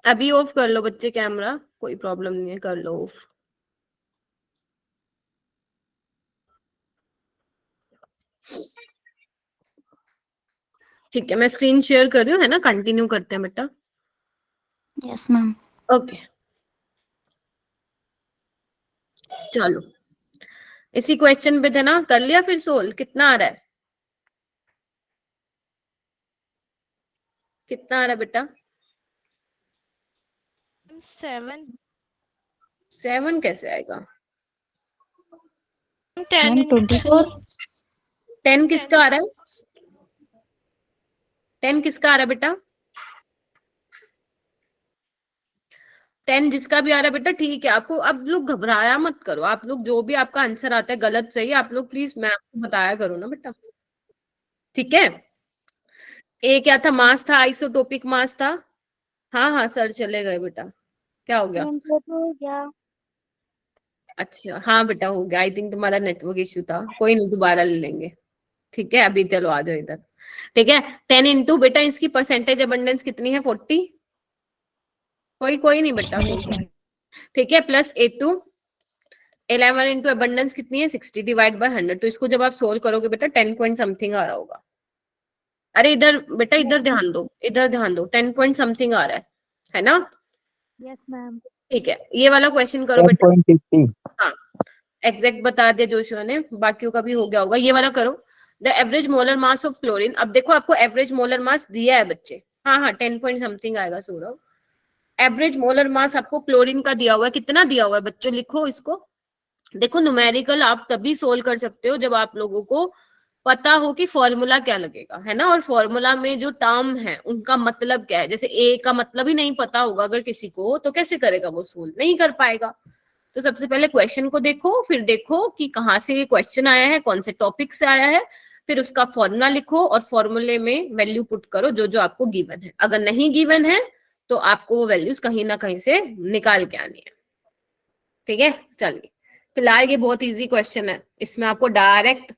अभी ऑफ कर लो बच्चे कैमरा, कोई प्रॉब्लम नहीं है, कर लो ऑफ। ठीक है, मैं स्क्रीन शेयर कर रही हूँ, है ना। कंटिन्यू करते हैं बेटा। Yes, ma'am. ओके चलो, इसी क्वेश्चन पे थे ना, कर लिया फिर सोल्व? कितना आ रहा है, कितना आ रहा है बेटा? 7 7 कैसे आएगा? 10 मैम 24। 10 किसका आ रहा है? 10 किसका आ रहा है बेटा? 10 जिसका भी आ रहा है बेटा, ठीक है। आपको अब लोग घबराया मत करो, आप लोग जो भी आपका आंसर आता है गलत सही, आप लोग प्लीज मैं आपको बताया करो ना बेटा, ठीक है। ए क्या था? मास था, आइसोटोपिक मास था। हाँ हाँ सर चले गए बेटा, क्या हो गया? Ma'am, वो तो हो गया। अच्छा हाँ बेटा हो गया, आई थिंक तुम्हारा नेटवर्क इश्यू था, कोई नहीं दोबारा ले लेंगे, ठीक है। अभी चलो आ जाओ इधर, ठीक है। 10 इंटू बेटा इसकी परसेंटेज अबंडेंस कितनी है? 40। कोई नहीं बेटा, ठीक है। प्लस 11 इंटू अबंडेंस कितनी है? 60 डिवाइड बाय 100। तो इसको जब आप सोल्व करोगे बेटा 10 पॉइंट समथिंग आ रहा होगा। अरे इधर बेटा, इधर ध्यान दो, इधर ध्यान दो, 10 पॉइंट समथिंग आ रहा है ना? Yes, ma'am. ठीक है, ये वाला क्वेश्चन करो बेटा। 10.50। हाँ एग्जैक्ट बता दिया जोशुआ ने, बाकियों का भी हो गया होगा। ये वाला करो, the average molar mass of chlorine. अब देखो आपको एवरेज मोलर मास दिया है बच्चे, हाँ 10 पॉइंट समथिंग आएगा सौरभ। एवरेज मोलर मास आपको क्लोरीन का दिया हुआ है, कितना दिया हुआ है बच्चों? लिखो इसको। देखो न्यूमेरिकल आप तभी सोल्व कर सकते हो जब आप लोगों को पता हो कि फॉर्मूला क्या लगेगा, है ना। और फॉर्मूला में जो टर्म है उनका मतलब क्या है, जैसे ए का मतलब ही नहीं पता होगा अगर किसी को, तो कैसे करेगा वो? सोल्व नहीं कर पाएगा। तो सबसे पहले क्वेश्चन को देखो, फिर देखो कि कहाँ से ये क्वेश्चन आया है, कौन से टॉपिक से आया है, फिर उसका फॉर्मूला लिखो और फॉर्मूले में वैल्यू पुट करो जो जो आपको गिवन है। अगर नहीं गिवन है तो आपको वो वैल्यूज कहीं ना कहीं से निकाल के आनी है। ठीक है, चलिए फिलहाल ये बहुत इजी क्वेश्चन है, इसमें आपको डायरेक्ट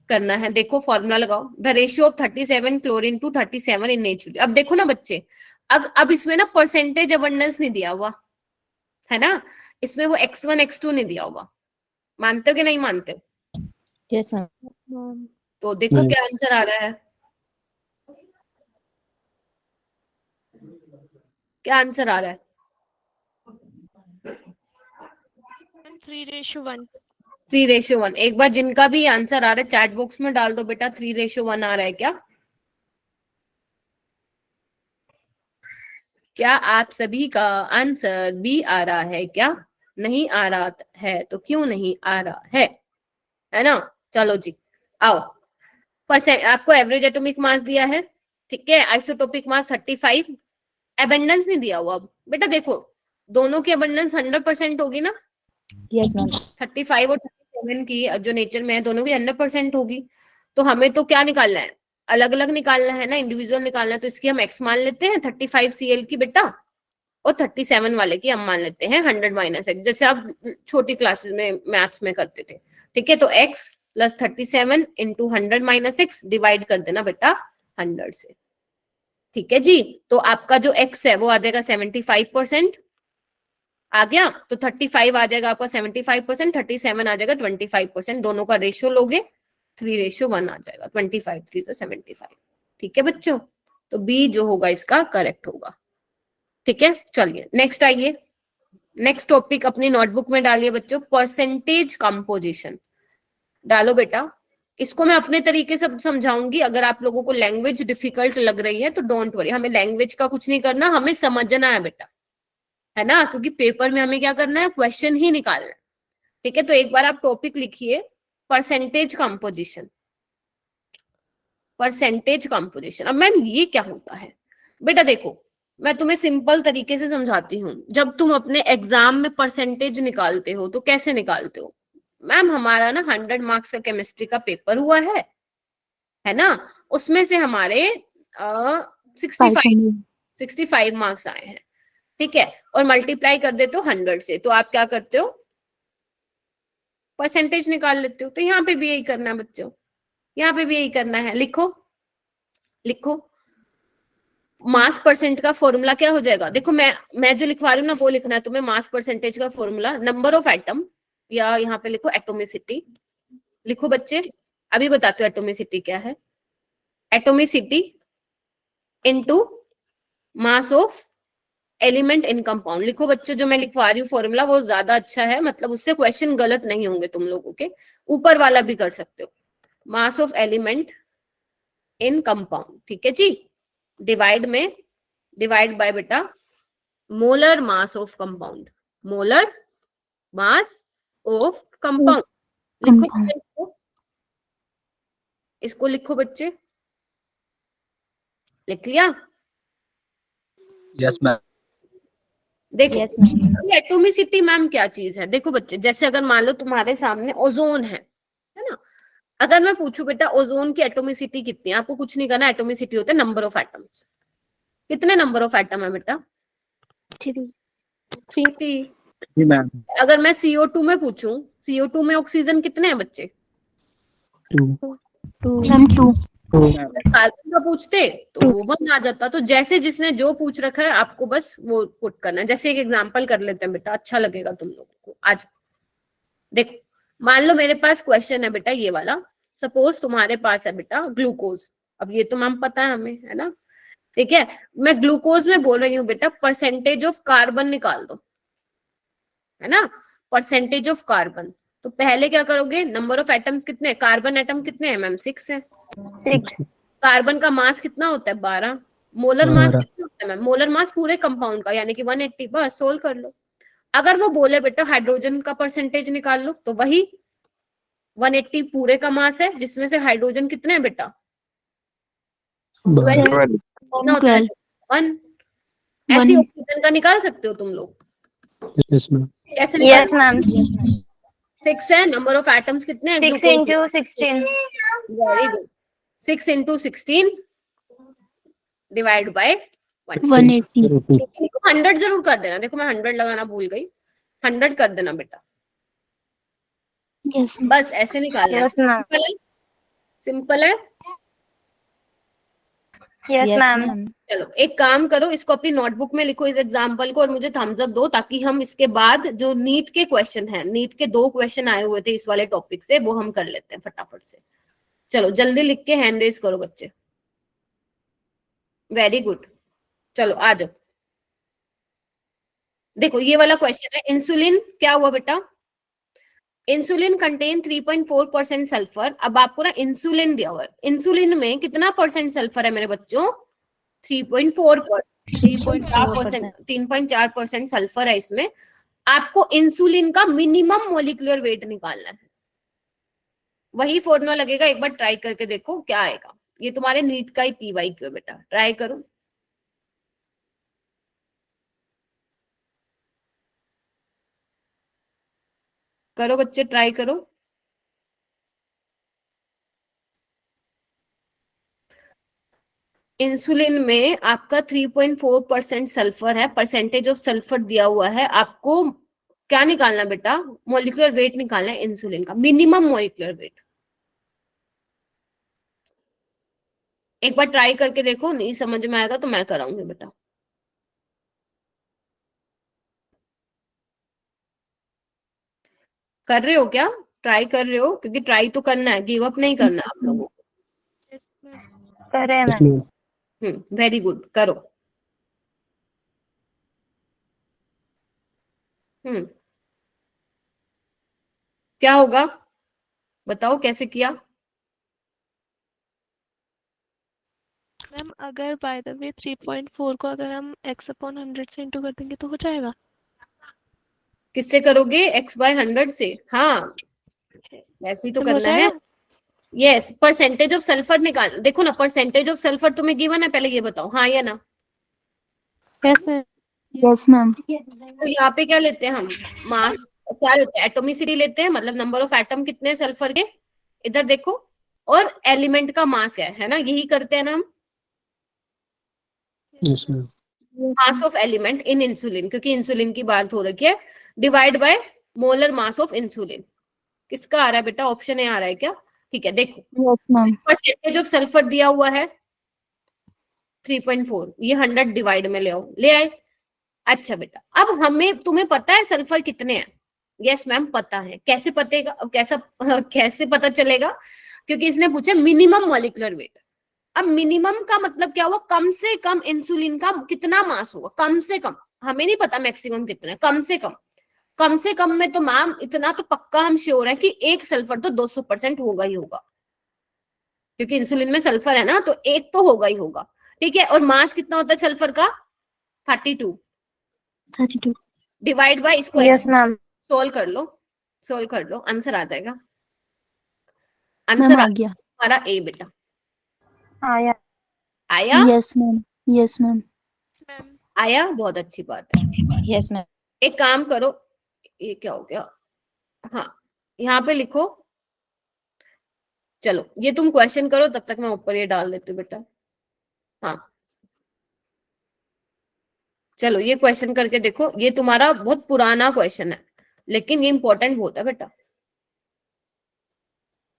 करना है। देखो फॉर्मूला लगाओ, the ratio of 37 chlorine to 37 in natural. अब देखो ना बच्चे, अब इसमें ना परसेंटेज अबंडेंस नहीं दिया हुआ है ना, इसमें वो x1 x2 नहीं दिया हुआ। मानते हो कि नहीं मानते हो? Yes ma'am. तो देखो क्या आंसर आ रहा है, क्या आंसर आ रहा है? 3:1। 3:1। एक बार जिनका भी आंसर आ रहा है चैट बॉक्स में डाल दो बेटा, 3:1 आ रहा है क्या? क्या आप सभी का आंसर बी आ रहा है क्या? नहीं आ रहा है तो क्यों नहीं आ रहा है ना? चलो जी आओ, परसेंट आपको एवरेज एटॉमिक मास दिया है, ठीक है, आइसोटोपिक मास 35, अबंडेंस नहीं दिया हुआ बेटा। देखो दोनों की अबंडेंस 100% होगी ना, यस मैम। 35 और 37 की जो नेचर में है दोनों की 100% होगी। तो हमें तो क्या निकालना है, अलग अलग निकालना है ना, इंडिविजुअल निकालना है। तो इसकी हम x मान लेते हैं 35 Cl की बेटा, और 37 वाले की हम मान लेते हैं 100 - x, जैसे आप छोटी क्लासेस में मैथ्स में करते थे। ठीक है, तो x + 37 × 100 - x डिवाइड कर देना बेटा 100 से। ठीक है जी, तो आपका जो x है वो आ जाएगा 75% आ गया, तो 35 आ जाएगा आपका 75%, 37 आ जाएगा 25%, दोनों का रेशियो लोगे 3:1 आ जाएगा, 25 3 से 75। ठीक है बच्चों, तो बी जो होगा इसका करेक्ट होगा। ठीक है, चलिए नेक्स्ट आइए, नेक्स्ट टॉपिक अपनी नोटबुक में डालिए बच्चों, परसेंटेज कंपोजिशन डालो बेटा। इसको मैं अपने तरीके से समझाऊंगी, अगर आप लोगों को लैंग्वेज डिफिकल्ट लग रही है तो डोंट वरी, हमें लैंग्वेज का कुछ नहीं करना, हमें समझना है बेटा, है ना, क्योंकि पेपर में हमें क्या करना है, क्वेश्चन ही निकालना है। ठीक है, तो एक बार आप टॉपिक लिखिए परसेंटेज कंपोजिशन, परसेंटेज कंपोजिशन। अब मैम ये क्या होता है बेटा? देखो मैं तुम्हें सिंपल तरीके से समझाती हूँ। जब तुम अपने एग्जाम में परसेंटेज निकालते हो तो कैसे निकालते हो? मैम हमारा ना 100 मार्क्स का केमिस्ट्री का पेपर हुआ है ना, उसमें से हमारे 65 मार्क्स आए हैं, ठीक है, और मल्टीप्लाई कर देते हो 100 से, तो आप क्या करते हो, परसेंटेज निकाल लेते हो। तो यहाँ पे भी यही करना है बच्चों, यहाँ पे भी यही करना है। लिखो लिखो, मास परसेंट का फॉर्मूला क्या हो जाएगा? देखो मैं जो लिखवा रही हूँ ना वो लिखना है तुम्हें। मास परसेंटेज का फॉर्मूला नंबर ऑफ एटम, या यहाँ पे लिखो एटोमिसिटी, लिखो बच्चे, अभी बताते हो एटोमिसिटी क्या है। Atomicity into mass of element in compound. लिखो बच्चों, जो मैं लिखवा रही हूँ फॉर्मूला वो ज्यादा अच्छा है, मतलब उससे क्वेश्चन गलत नहीं होंगे तुम लोगों के। ऊपर वाला भी कर सकते हो, mass of element in compound, ठीक है जी, डिवाइड बाय बेटा molar mass of compound, molar mass of compound. लिखो इसको लिखो बच्चे, लिख लिया? Yes ma'am. देखो यस मैम। एटोमिसिटी मैम क्या चीज है? देखो बच्चे, जैसे अगर मान लो तुम्हारे सामने ओजोन है ना, अगर मैं पूछूं बेटा ओजोन की एटोमिसिटी कितनी है, आपको कुछ नहीं करना, एटोमिसिटी होता है नंबर ऑफ एटम्स। कितने नंबर ऑफ एटम है बेटा? 3 मैम। अगर मैं CO2 में पूछूं, CO2 में ऑक्सीजन कितने हैं बच्चे? 2 कार्बन का पूछते तो 1 आ जाता। तो जैसे जिसने जो पूछ रखा है आपको बस वो पुट करना है। जैसे एक एग्जांपल कर लेते हैं बेटा, अच्छा लगेगा तुम लोगों को। आज देखो, मान लो मेरे पास क्वेश्चन है बेटा ये वाला, सपोज तुम्हारे पास है बेटा ग्लूकोज। अब ये तो मैम पता है हमें, है ना, ठीक है। मैं ग्लूकोज में बोल रही हूँ बेटा परसेंटेज ऑफ कार्बन निकाल दो, है ना, परसेंटेज ऑफ कार्बन। तो पहले क्या करोगे, नंबर ऑफ एटम कितने, कार्बन एटम कितने हैं मैम? 6 है। 6 कार्बन का मास कितना होता है? 12। मोलर मास कितना होता है मैम? मोलर मास पूरे कंपाउंड का यानी कि 180। बस सोल्व कर लो। अगर वो बोले बेटा हाइड्रोजन का परसेंटेज निकाल लो, तो वही 180 पूरे का मास है, जिसमें से हाइड्रोजन कितने हैं बेटा? 12। 1। ऐसी ऑक्सीजन का निकाल सकते हो तुम लोग? Yes ma'am. कैसे यस निकाल? मैम। 6 है। नंबर ऑफ एटम्स कितने हैं? 6 × 16 very good. 6 into 16 divide by 1। 180 100 जरूर कर देना, देखो मैं 100 लगाना भूल गई, 100 कर देना बेटा, yes ma'am. बस ऐसे निकालना है। Yes, ma'am. सिंपल है, सिंपल है। Yes, Yes, ma'am. ma'am. चलो एक काम करो, इसको अपनी नोटबुक में लिखो इस एग्जाम्पल को, और मुझे थम्स अप दो, ताकि हम इसके बाद जो नीट के क्वेश्चन हैं, नीट के 2 क्वेश्चन आए हुए थे इस वाले टॉपिक से, वो हम कर लेते हैं फटाफट से। चलो जल्दी लिख के हैंड रेज करो बच्चे। वेरी गुड, चलो आ जाओ। देखो ये वाला क्वेश्चन है, इंसुलिन क्या हुआ बेटा, इंसुलिन कंटेन 3.4% सल्फर। अब आपको ना इंसुलिन दिया हुआ है, इंसुलिन में कितना परसेंट सल्फर है मेरे बच्चों, 3.4%, 3.4% सल्फर है इसमें। आपको इंसुलिन का मिनिमम मोलिकुलर वेट निकालना है, वही फॉर्मूला लगेगा, एक बार ट्राई करके देखो क्या आएगा। ये तुम्हारे नीट का ही PYQ है बेटा, ट्राई करो। करो बच्चे, ट्राई करो। इंसुलिन में आपका 3.4% सल्फर है, परसेंटेज ऑफ सल्फर दिया हुआ है। आपको क्या निकालना बेटा, मोलिकुलर वेट निकालना है इंसुलिन का, मिनिमम मोलिकुलर वेट। एक बार ट्राई करके देखो, नहीं समझ में आएगा तो मैं कराऊंगी बेटा। कर रहे हो क्या, ट्राई कर रहे हो, क्योंकि ट्राई तो करना है, गिव अप नहीं करना आप लोगों को। Yes, ma'am. करे Yes, ma'am. ma'am. Very good, करो। क्या होगा बताओ, कैसे किया। मैम अगर बाय द वे 3.4 को अगर हम x/100 से इंटू कर देंगे तो हो जाएगा। किससे करोगे, x/100 से, हाँ वैसे ही तो फिर हो करना है। जाएगा। यस, परसेंटेज ऑफ सल्फर निकाल, देखो ना परसेंटेज ऑफ सल्फर तुम्हें गिवन है, पहले ये बताओ हाँ या ना। Yes, ma'am. Yes, ma'am. तो यहाँ पे क्या लेते हैं हम, मास, क्या लेते हैं, एटोमिसिटी लेते हैं, मतलब नंबर ऑफ एटम कितने सल्फर के, इधर देखो, और एलिमेंट का मास क्या है ना, यही करते हैं ना हम, Yes, ma'am. Mass of element in insulin, क्योंकि इंसुलिन की बात हो रखी है, divide by molar mass of insulin. किसका आ रहा है बेटा, ऑप्शन ए आ रहा है क्या, ठीक है देखो, Yes, ma'am. Percentage of sulphur दिया हुआ है 3.4, ये 100 डिवाइड में ले आओ, ले आए। अच्छा बेटा, अब हमें, तुम्हें पता है सल्फर कितने हैं, यस मैम पता है, कैसे पतेगा, कैसा कैसे पता चलेगा, क्योंकि इसने पूछा मिनिमम मॉलिक्यूलर वेट। अब मिनिमम का मतलब क्या हुआ, कम से कम इंसुलिन का कितना मास होगा, कम से कम, हमें नहीं पता मैक्सिमम कितना है, कम से कम, कम से कम में तो मैम इतना तो पक्का हम श्योर है कि एक सल्फर तो 200% होगा ही होगा, क्योंकि इंसुलिन में सल्फर है ना, तो एक तो होगा ही होगा, ठीक है। और मास कितना होता है सल्फर का, 32, 32 डिवाइड बाय, इसको यस मैम। सोल्व कर लो, सोल्व कर लो, आंसर आ जाएगा, मैम आंसर आ गया। हमारा ए बेटा, आया। आया, Yes, ma'am. Yes, ma'am. Ma'am आया, बहुत अच्छी बात है। Yes, ma'am. एक काम करो, ये क्या हो गया, हाँ यहाँ पे लिखो, चलो ये तुम क्वेश्चन करो, तब तक मैं ऊपर ये डाल देती हूँ बेटा। हाँ चलो ये क्वेश्चन करके देखो, ये तुम्हारा बहुत पुराना क्वेश्चन है, लेकिन ये इंपॉर्टेंट बहुत है बेटा।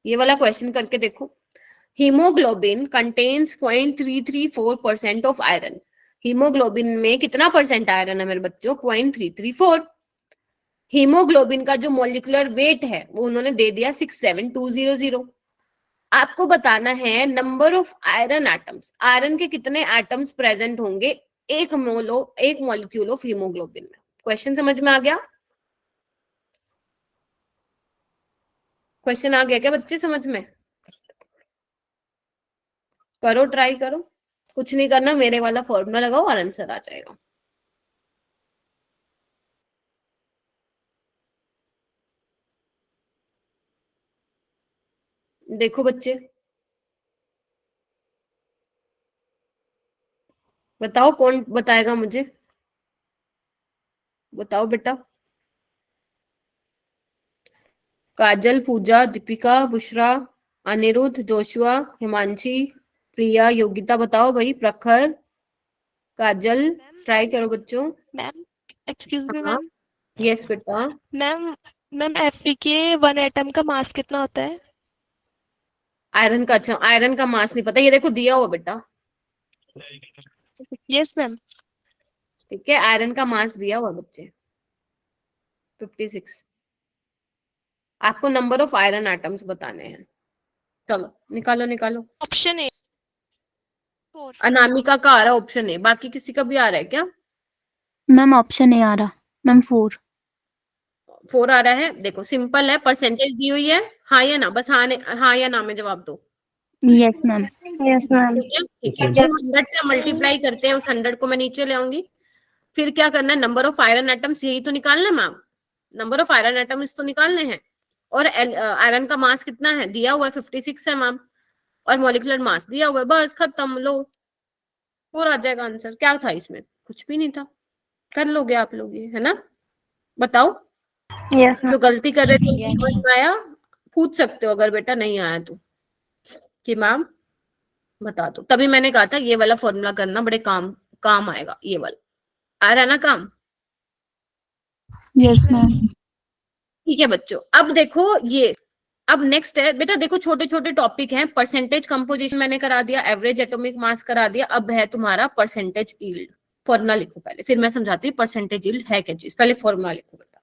ये वाला क्वेश्चन करके देखो, haemoglobin contains 0.334% of iron. Haemoglobin में कितना परसेंट आयरन है मेरे बच्चों, 0.334। हीमोग्लोबिन का जो मॉलिक्यूलर वेट है वो उन्होंने दे दिया 67200। आपको बताना है number of iron atoms, iron के कितने एटम्स प्रेजेंट होंगे एक मॉलिक्यूल ऑफ हीमोग्लोबिन में। क्वेश्चन समझ में आ गया, क्वेश्चन आ गया क्या बच्चे समझ में, करो ट्राई करो, कुछ नहीं करना, मेरे वाला फॉर्मूला लगाओ और आंसर आ जाएगा। देखो बच्चे, बताओ कौन बताएगा मुझे, बताओ बेटा। काजल, पूजा, दीपिका, बुशरा, अनिरुद्ध, जोशुआ, हिमांशी, प्रिया, योगिता बताओ भाई, प्रखर, काजल, ट्राई करो बच्चों। मैम एक्सक्यूज मी हाँ मैम। यस बेटा। मैम मैम Fe के 1 एटम का मास कितना होता है? आयरन का, अच्छा आयरन का मास नहीं पता, ये देखो दिया हुआ बेटा, यस मैम। ठीक है, आयरन का मास दिया हुआ बच्चे 56। आपको नंबर ऑफ आयरन एटम्स बताने हैं, चलो निकालो निकालो। Option A 4। अनामिका का आ रहा है ऑप्शन ए, बाकी किसी का भी आ रहा है क्या? मैम ऑप्शन ए आ रहा। मैम 4। 4 आ रहा है, देखो सिंपल है, परसेंटेज दी हुई है, हाँ या ना, बस हाँ हाँ या ना में जवाब दो। Yes ma'am. Yes ma'am. ठीक है ठीक है, जो 100 से मल्टीप्लाई करते हैं उस 100 को मैं नीचे ले आऊंगी। फिर क्या करना है, नंबर ऑफ आयरन एटम्स यही तो निकालना है ma'am, number of iron atoms तो निकालने हैं। और आयरन का मास कितना है दिया हुआ है 56 है मैम, और मॉलिक्यूलर मास दिया हुआ है, बस खत्म, लो और आ जाएगा आंसर। क्या था इसमें, कुछ भी नहीं था, कर लोगे आप लोग ये, है ना? बताओ यस मैम। जो गलती कर रहे थे Yes, समझ में आया? पूछ सकते हो अगर बेटा नहीं आया तो, कि मैम बता दो। तभी मैंने कहा था ये वाला फॉर्मूला करना बड़े काम काम आएगा, ये वाला आ रहा है ना काम। Yes ma'am. ठीक है बच्चों, अब देखो ये, अब नेक्स्ट है बेटा, देखो छोटे छोटे टॉपिक हैं। परसेंटेज कंपोजिशन मैंने करा दिया, एवरेज एटॉमिक मास करा दिया, अब है तुम्हारा परसेंटेज यील्ड। फॉर्मूला लिखो पहले, फिर मैं समझाती हूँ परसेंटेज यील्ड है क्या चीज। पहले फॉर्मूला लिखो बेटा,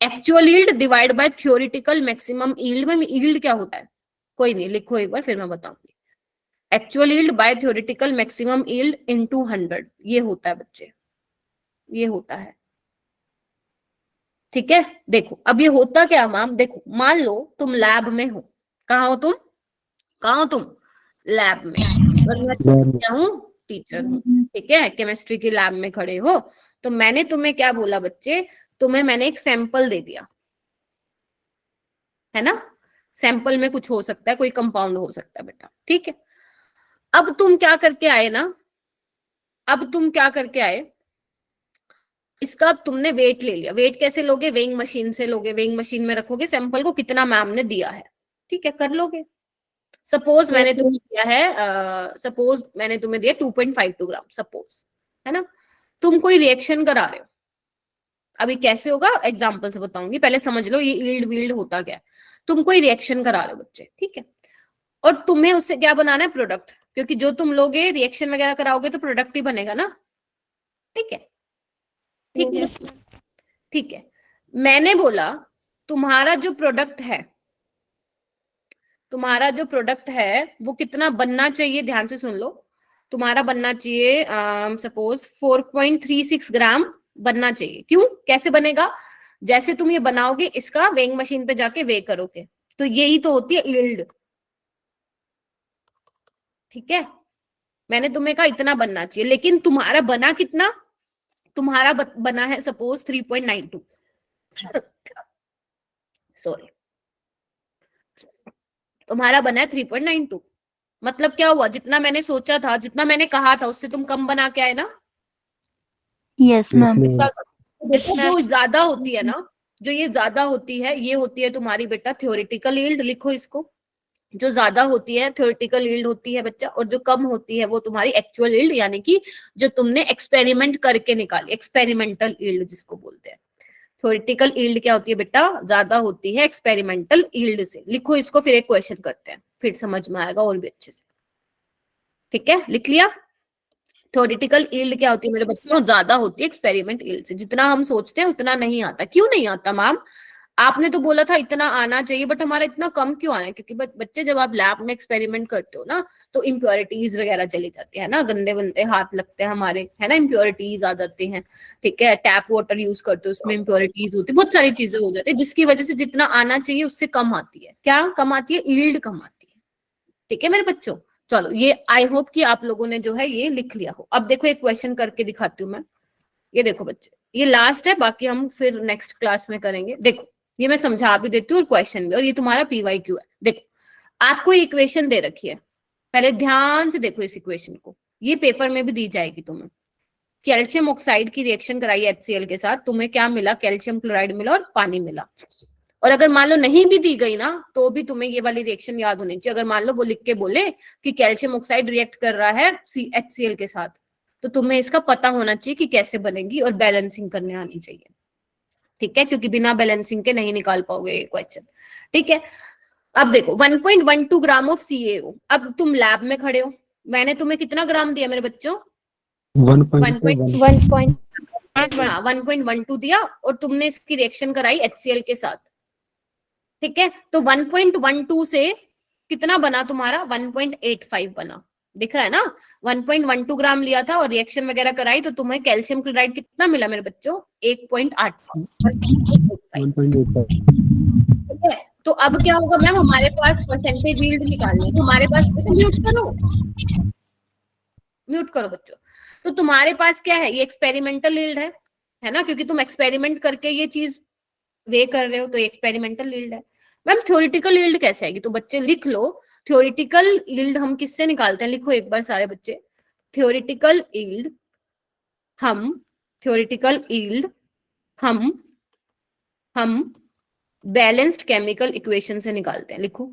actual yield divide by theoretical maximum yield. में यील्ड क्या होता है, कोई नहीं, लिखो एक बार फिर मैं बताऊंगी। Actual yield by theoretical maximum yield into 100, ये होता है बच्चे, ये होता है, ठीक है। देखो अब ये होता क्या मैम, देखो मान लो तुम लैब में हो, कहाँ हो तुम, कहाँ हो तुम, लैब में, और मैं क्या हूँ, टीचर हूँ, ठीक है, केमिस्ट्री की लैब में खड़े हो। तो मैंने तुम्हें क्या बोला बच्चे, तुम्हें मैंने एक सैंपल दे दिया, है ना, सैंपल में कुछ हो सकता है, कोई कंपाउंड हो सकता है बेटा, ठीक है। अब तुम क्या करके आए ना, अब तुम क्या करके आए, इसका तुमने वेट ले लिया। वेट कैसे लोगे, वेइंग मशीन से लोगे, वेइंग मशीन में रखोगे सैंपल को, कितना मैम ने दिया है, ठीक है, कर लोगे। सपोज मैंने तुम्हें दिया है, सपोज मैंने तुम्हें दिया 2.52 ग्राम, सपोज, है ना। तुम कोई रिएक्शन करा रहे हो, अभी कैसे होगा एग्जाम्पल से बताऊंगी, पहले समझ लो ये यील्ड वील्ड होता क्या है। तुम कोई रिएक्शन करा रहे हो बच्चे, ठीक है, और तुम्हें उससे क्या बनाना है, प्रोडक्ट, क्योंकि जो तुम लोगे रिएक्शन वगैरह कराओगे तो प्रोडक्ट ही बनेगा ना, ठीक है, ठीक है, ठीक है। मैंने बोला तुम्हारा जो प्रोडक्ट है, तुम्हारा जो प्रोडक्ट है वो कितना बनना चाहिए, ध्यान से सुन लो, तुम्हारा बनना चाहिए सपोज 4.36 ग्राम बनना चाहिए। क्यों, कैसे बनेगा, जैसे तुम ये बनाओगे इसका वेइंग मशीन पे जाके वे करोगे, तो यही तो होती है यील्ड, ठीक है। मैंने तुम्हें कहा इतना बनना चाहिए, लेकिन तुम्हारा बना कितना, तुम्हारा बना है सपोज 3.92, सॉरी, तुम्हारा बना है 3.92, मतलब क्या हुआ, जितना मैंने सोचा था, जितना मैंने कहा था उससे तुम कम बना के आए ना। Yes ma'am. देखो जो ज्यादा होती है ना, जो ये ज्यादा होती है, ये होती है तुम्हारी बेटा थ्योरेटिकल यील्ड, लिखो इसको। जो ज्यादा होती है थ्योरेटिकल यील्ड होती है बच्चा, और जो कम होती है वो तुम्हारी एक्चुअल यील्ड, यानी कि जो तुमने एक्सपेरिमेंट करके निकाली, एक्सपेरिमेंटल यील्ड जिसको बोलते हैं। थ्योरेटिकल यील्ड क्या होती है बेटा, ज्यादा होती है एक्सपेरिमेंटल यील्ड से। लिखो इसको, फिर एक क्वेश्चन करते हैं, फिर समझ में आएगा और भी अच्छे से, ठीक है, लिख लिया। थ्योरेटिकल यील्ड क्या होती है मेरे बच्चों, ज्यादा होती है एक्सपेरिमेंट यील्ड से। जितना हम सोचते हैं उतना नहीं आता। क्यों नहीं आता मैम, आपने तो बोला था इतना आना चाहिए, बट हमारा इतना कम क्यों आना है, क्योंकि बच्चे जब आप लैब में एक्सपेरिमेंट करते हो ना, तो इम्प्योरिटीज वगैरह चली जाती है ना, गंदे बंदे हाथ लगते हैं हमारे, है ना, इम्प्योरिटीज आ जाती हैं, ठीक है, टैप वाटर यूज करते हो उसमें इम्प्योरिटीज होती है, बहुत सारी चीजें हो जाती है, जिसकी वजह से जितना आना चाहिए उससे कम आती है। क्या कम आती है, यील्ड कम आती है, ठीक है मेरे बच्चों। चलो ये आई होप कि आप लोगों ने जो है ये लिख लिया हो। अब देखो एक क्वेश्चन करके दिखाती हूँ मैं, ये देखो बच्चे, ये लास्ट है, बाकी हम फिर नेक्स्ट क्लास में करेंगे। देखो ये मैं समझा भी देती हूँ और क्वेश्चन भी, और ये तुम्हारा PYQ है। देखो आपको ये इक्वेशन दे रखी है, पहले ध्यान से देखो इस इक्वेशन को, ये पेपर में भी दी जाएगी तुम्हें। कैल्शियम ऑक्साइड की रिएक्शन कराई HCl के साथ, तुम्हें क्या मिला, कैल्शियम क्लोराइड मिला और पानी मिला। और अगर मान लो नहीं भी दी गई ना तो भी तुम्हें ये वाली रिएक्शन याद होनी चाहिए। अगर मान लो वो लिख के बोले कि कैल्शियम ऑक्साइड रिएक्ट कर रहा है HCl के साथ, तो तुम्हें इसका पता होना चाहिए कि कैसे बनेगी और बैलेंसिंग करने आनी चाहिए, ठीक है, क्योंकि बिना बैलेंसिंग के नहीं निकाल पाओगे ये क्वेश्चन, ठीक है। अब देखो 1.12 ग्राम ऑफ CaO। अब तुम लैब में खड़े हो, मैंने तुम्हें कितना ग्राम दिया मेरे बच्चों? 1.12 दिया और तुमने इसकी रिएक्शन कराई HCl के साथ, ठीक है। तो 1.12 से कितना बना तुम्हारा? 1.85 बना, दिख रहा है ना। 1.12 ग्राम लिया था और रिएक्शन वगैरह कराई तो तुम्हें कैल्शियम क्लोराइड कितना मिला मेरे बच्चों? 1.8, ठीक है। तो अब क्या होगा मैम, हमारे पास परसेंटेज यील्ड निकालनी है, तो हमारे पास म्यूट करो बच्चों। तो तुम्हारे पास क्या है? ये एक्सपेरिमेंटल यील्ड है ना, क्योंकि तुम एक्सपेरिमेंट करके ये चीज वे कर रहे हो, तो ये एक्सपेरिमेंटल यील्ड है। मैम थ्योरेटिकल यील्ड कैसे आएगी? तो बच्चे लिख लो, थ्योरेटिकल यील्ड हम किससे निकालते हैं? लिखो एक बार सारे बच्चे, थ्योरेटिकल यील्ड हम बैलेंस्ड केमिकल इक्वेशन से निकालते हैं। लिखो,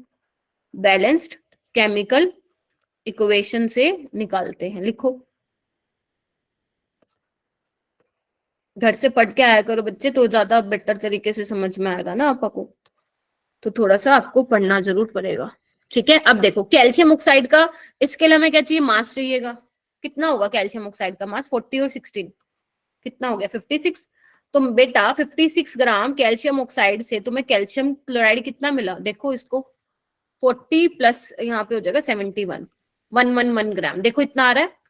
बैलेंस्ड केमिकल इक्वेशन से निकालते हैं। लिखो, घर से पढ़ के आया करो बच्चे, तो ज्यादा बेटर तरीके से समझ में आएगा ना आपको। तो थोड़ा सा आपको पढ़ना जरूर पड़ेगा, ठीक है। अब देखो कैल्शियम ऑक्साइड का, इसके लिए हमें क्या चाहिए? मास चाहिएगा। कितना होगा कैल्शियम ऑक्साइड का मास? 40 और 16 कितना हो गया? 56। तो बेटा 56 ग्राम कैल्शियम ऑक्साइड से तुम्हें कैल्शियम क्लोराइड कितना मिला? देखो इसको, 40 प्लस यहाँ पे हो जाएगा 71, 111 ग्राम। देखो इतना आ रहा है।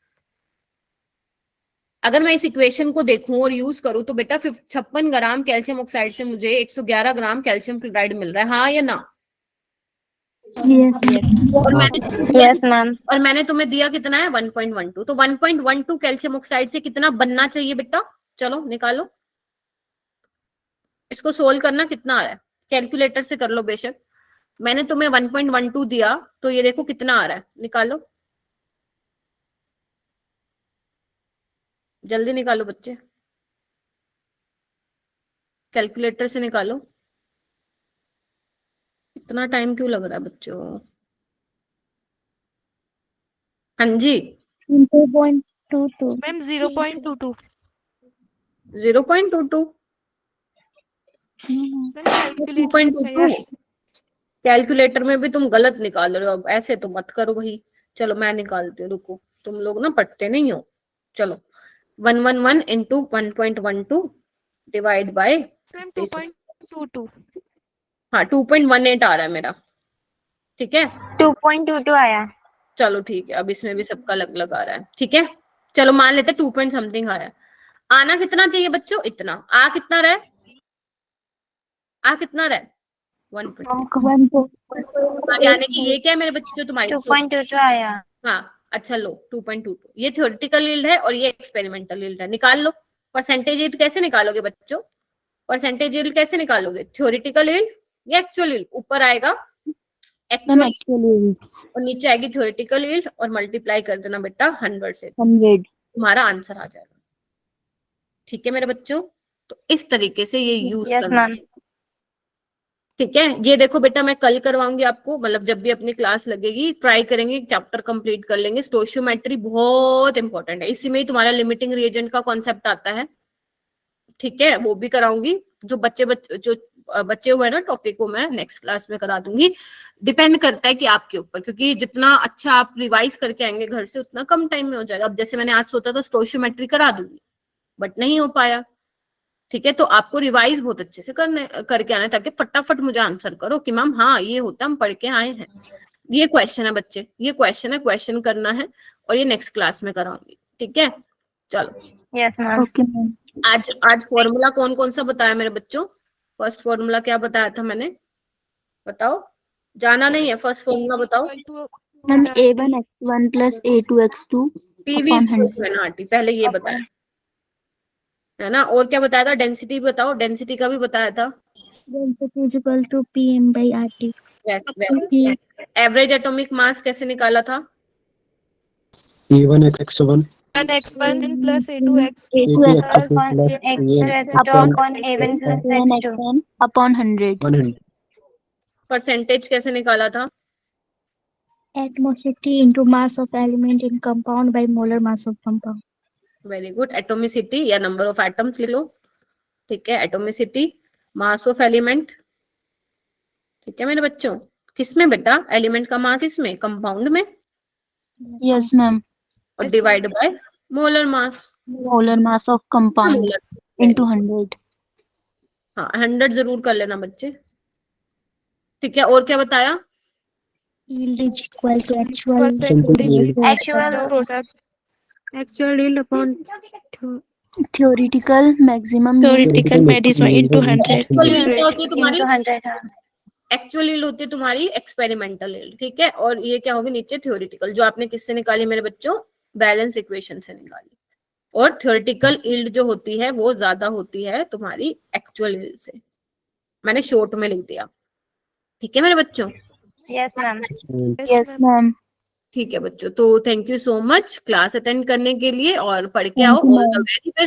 अगर मैं इस इक्वेशन को देखूं और यूज करूं तो बेटा 56 ग्राम कैल्शियम ऑक्साइड से मुझे 111 ग्राम कैल्शियम क्लोराइड मिल रहा है, हाँ या ना? Yes ma'am. और मैंने तुम्हें दिया कितना है? 1.12। तो 1.12 कैल्शियम ऑक्साइड से कितना बनना चाहिए बेटा? चलो निकालो, इसको सोल्व करना। कितना आ रहा है? कैलकुलेटर से कर लो बेशक। मैंने तुम्हें 1.12 दिया, तो ये देखो कितना आ रहा है, निकालो जल्दी निकालो बच्चे, कैलकुलेटर से निकालो। इतना टाइम क्यों लग रहा है बच्चों? हाँ जी 2.22 मैम 0.22 0.22 मैम कैलकुलेटर 2.22 कैलकुलेटर में भी तुम गलत निकाल रहे हो। अब ऐसे तो मत करो भाई। चलो मैं निकालती हूँ, रुको, तुम लोग ना पढ़ते नहीं हो। चलो 111 इंटू 1.12 डिवाइड बाय, मैम 2.22 हाँ 2.18 आ रहा है मेरा, ठीक है। 2.22 आया। चलो ठीक है, अब इसमें भी सबका अलग अलग आ रहा है, ठीक है। चलो मान लेते 2 पॉइंट समथिंग आया। आना कितना चाहिए बच्चों? इतना। आ कितना रहा है? आ कितना रहा है? 1. यानी कि ये क्या है मेरे बच्चों? तुम्हारी 2.22 आया। हाँ अच्छा लो 2.22। ये थ्योरेटिकल यील्ड है और ये एक्सपेरिमेंटल यील्ड है। निकाल लो। परसेंटेज यील्ड कैसे निकालोगे बच्चों? परसेंटेज यील्ड कैसे निकालोगे? थ्योरेटिकल यील्ड या एक्चुअल यील्ड? ऊपर आएगा एक्चुअल और नीचे आएगी थ्योरेटिकल यील्ड और मल्टीप्लाई कर देना बेटा 100 से, 100 तुम्हारा आंसर आ जाएगा, ठीक है मेरे बच्चों। तो इस तरीके से ये यूज यस करना, मैम। ठीक है। ये देखो बेटा मैं कल करवाऊंगी आपको, मतलब जब भी अपनी क्लास लगेगी ट्राई करेंगे, चैप्टर कंप्लीट कर लेंगे। स्टोइशियोमेट्री बहुत इंपॉर्टेंट है, इसी में ही तुम्हारा लिमिटिंग रिएजेंट का कॉन्सेप्ट आता है, ठीक है, वो भी कराऊंगी। जो बच्चे हुए ना टॉपिक को मैं नेक्स्ट क्लास में करा दूंगी। डिपेंड करता है कि आपके ऊपर, क्योंकि जितना अच्छा आप रिवाइज करके आएंगे घर से उतना कम टाइम में हो जाएगा। अब जैसे मैंने आज सोचा था स्टोइशियोमेट्री करा दूंगी बट नहीं हो पाया, ठीक है। तो आपको रिवाइज बहुत अच्छे से करके आना है ताकि फटाफट मुझे आंसर करो कि मैम हाँ ये होता, हम पढ़ के आए हैं, ये क्वेश्चन है बच्चे, ये क्वेश्चन है, क्वेश्चन करना है और ये नेक्स्ट क्लास में कराऊंगी, ठीक है। चलो यस मैम। Okay ma'am. आज फॉर्मूला कौन कौन सा बताया मेरे बच्चों? फर्स्ट फॉर्मूला क्या बताया था मैंने? बताओ, जाना नहीं है, फर्स्ट फॉर्मूला बताओ। Ma'am A1x1 plus A2x2 PV upon 100। Penalty पहले ये बताया है ना। और क्या बताया था? डेंसिटी बताओ, डेंसिटी का भी बताया था। density is equal to PM/RT. Average atomic mass कैसे निकाला था? E1x1 A1x1 plus A2x plus 1 x2 upon A1 plus A1 x2. x1 upon 100. 100. Percentage कैसे निकाला था? Atomicity into mass of element in compound by molar mass of compound. Very good. Atomicity या number of atoms लिख लो. ठीक है, atomicity, mass of element. ठीक है मेरे बच्चों, किसमें बेटा? एलिमेंट का मास इसमें कंपाउंड में, Yes, ma'am. और divide by molar mass. Molar mass of compound into 100. हाँ 100 जरूर कर लेना बच्चे. ठीक है, और क्या बताया? Yield is equal to actual Actual product. Actual yield upon Theoretical maximum yield. theoretical maximum into 100. Actual yield क्या होती है तुम्हारी? into 100. हाँ. एक्चुअल यील्ड होती है तुम्हारी एक्सपेरिमेंटल यील्ड. ठीक है, और ये क्या होगी नीचे? थ्योरेटिकल, जो आपने किससे निकाली मेरे बच्चों? बैलेंस इक्वेशन से निकाली. और थ्योरेटिकल यील्ड जो होती है वो ज्यादा होती है तुम्हारी एक्चुअल यील्ड से. मैंने शॉर्ट में लिख दिया. ठीक है मेरे बच्चों. Yes, ma'am. Yes, ma'am. ठीक है बच्चों, तो thank you so much class attend करने के लिए, और पढ़ के Thank आओ. you, all the ma'am. Very best.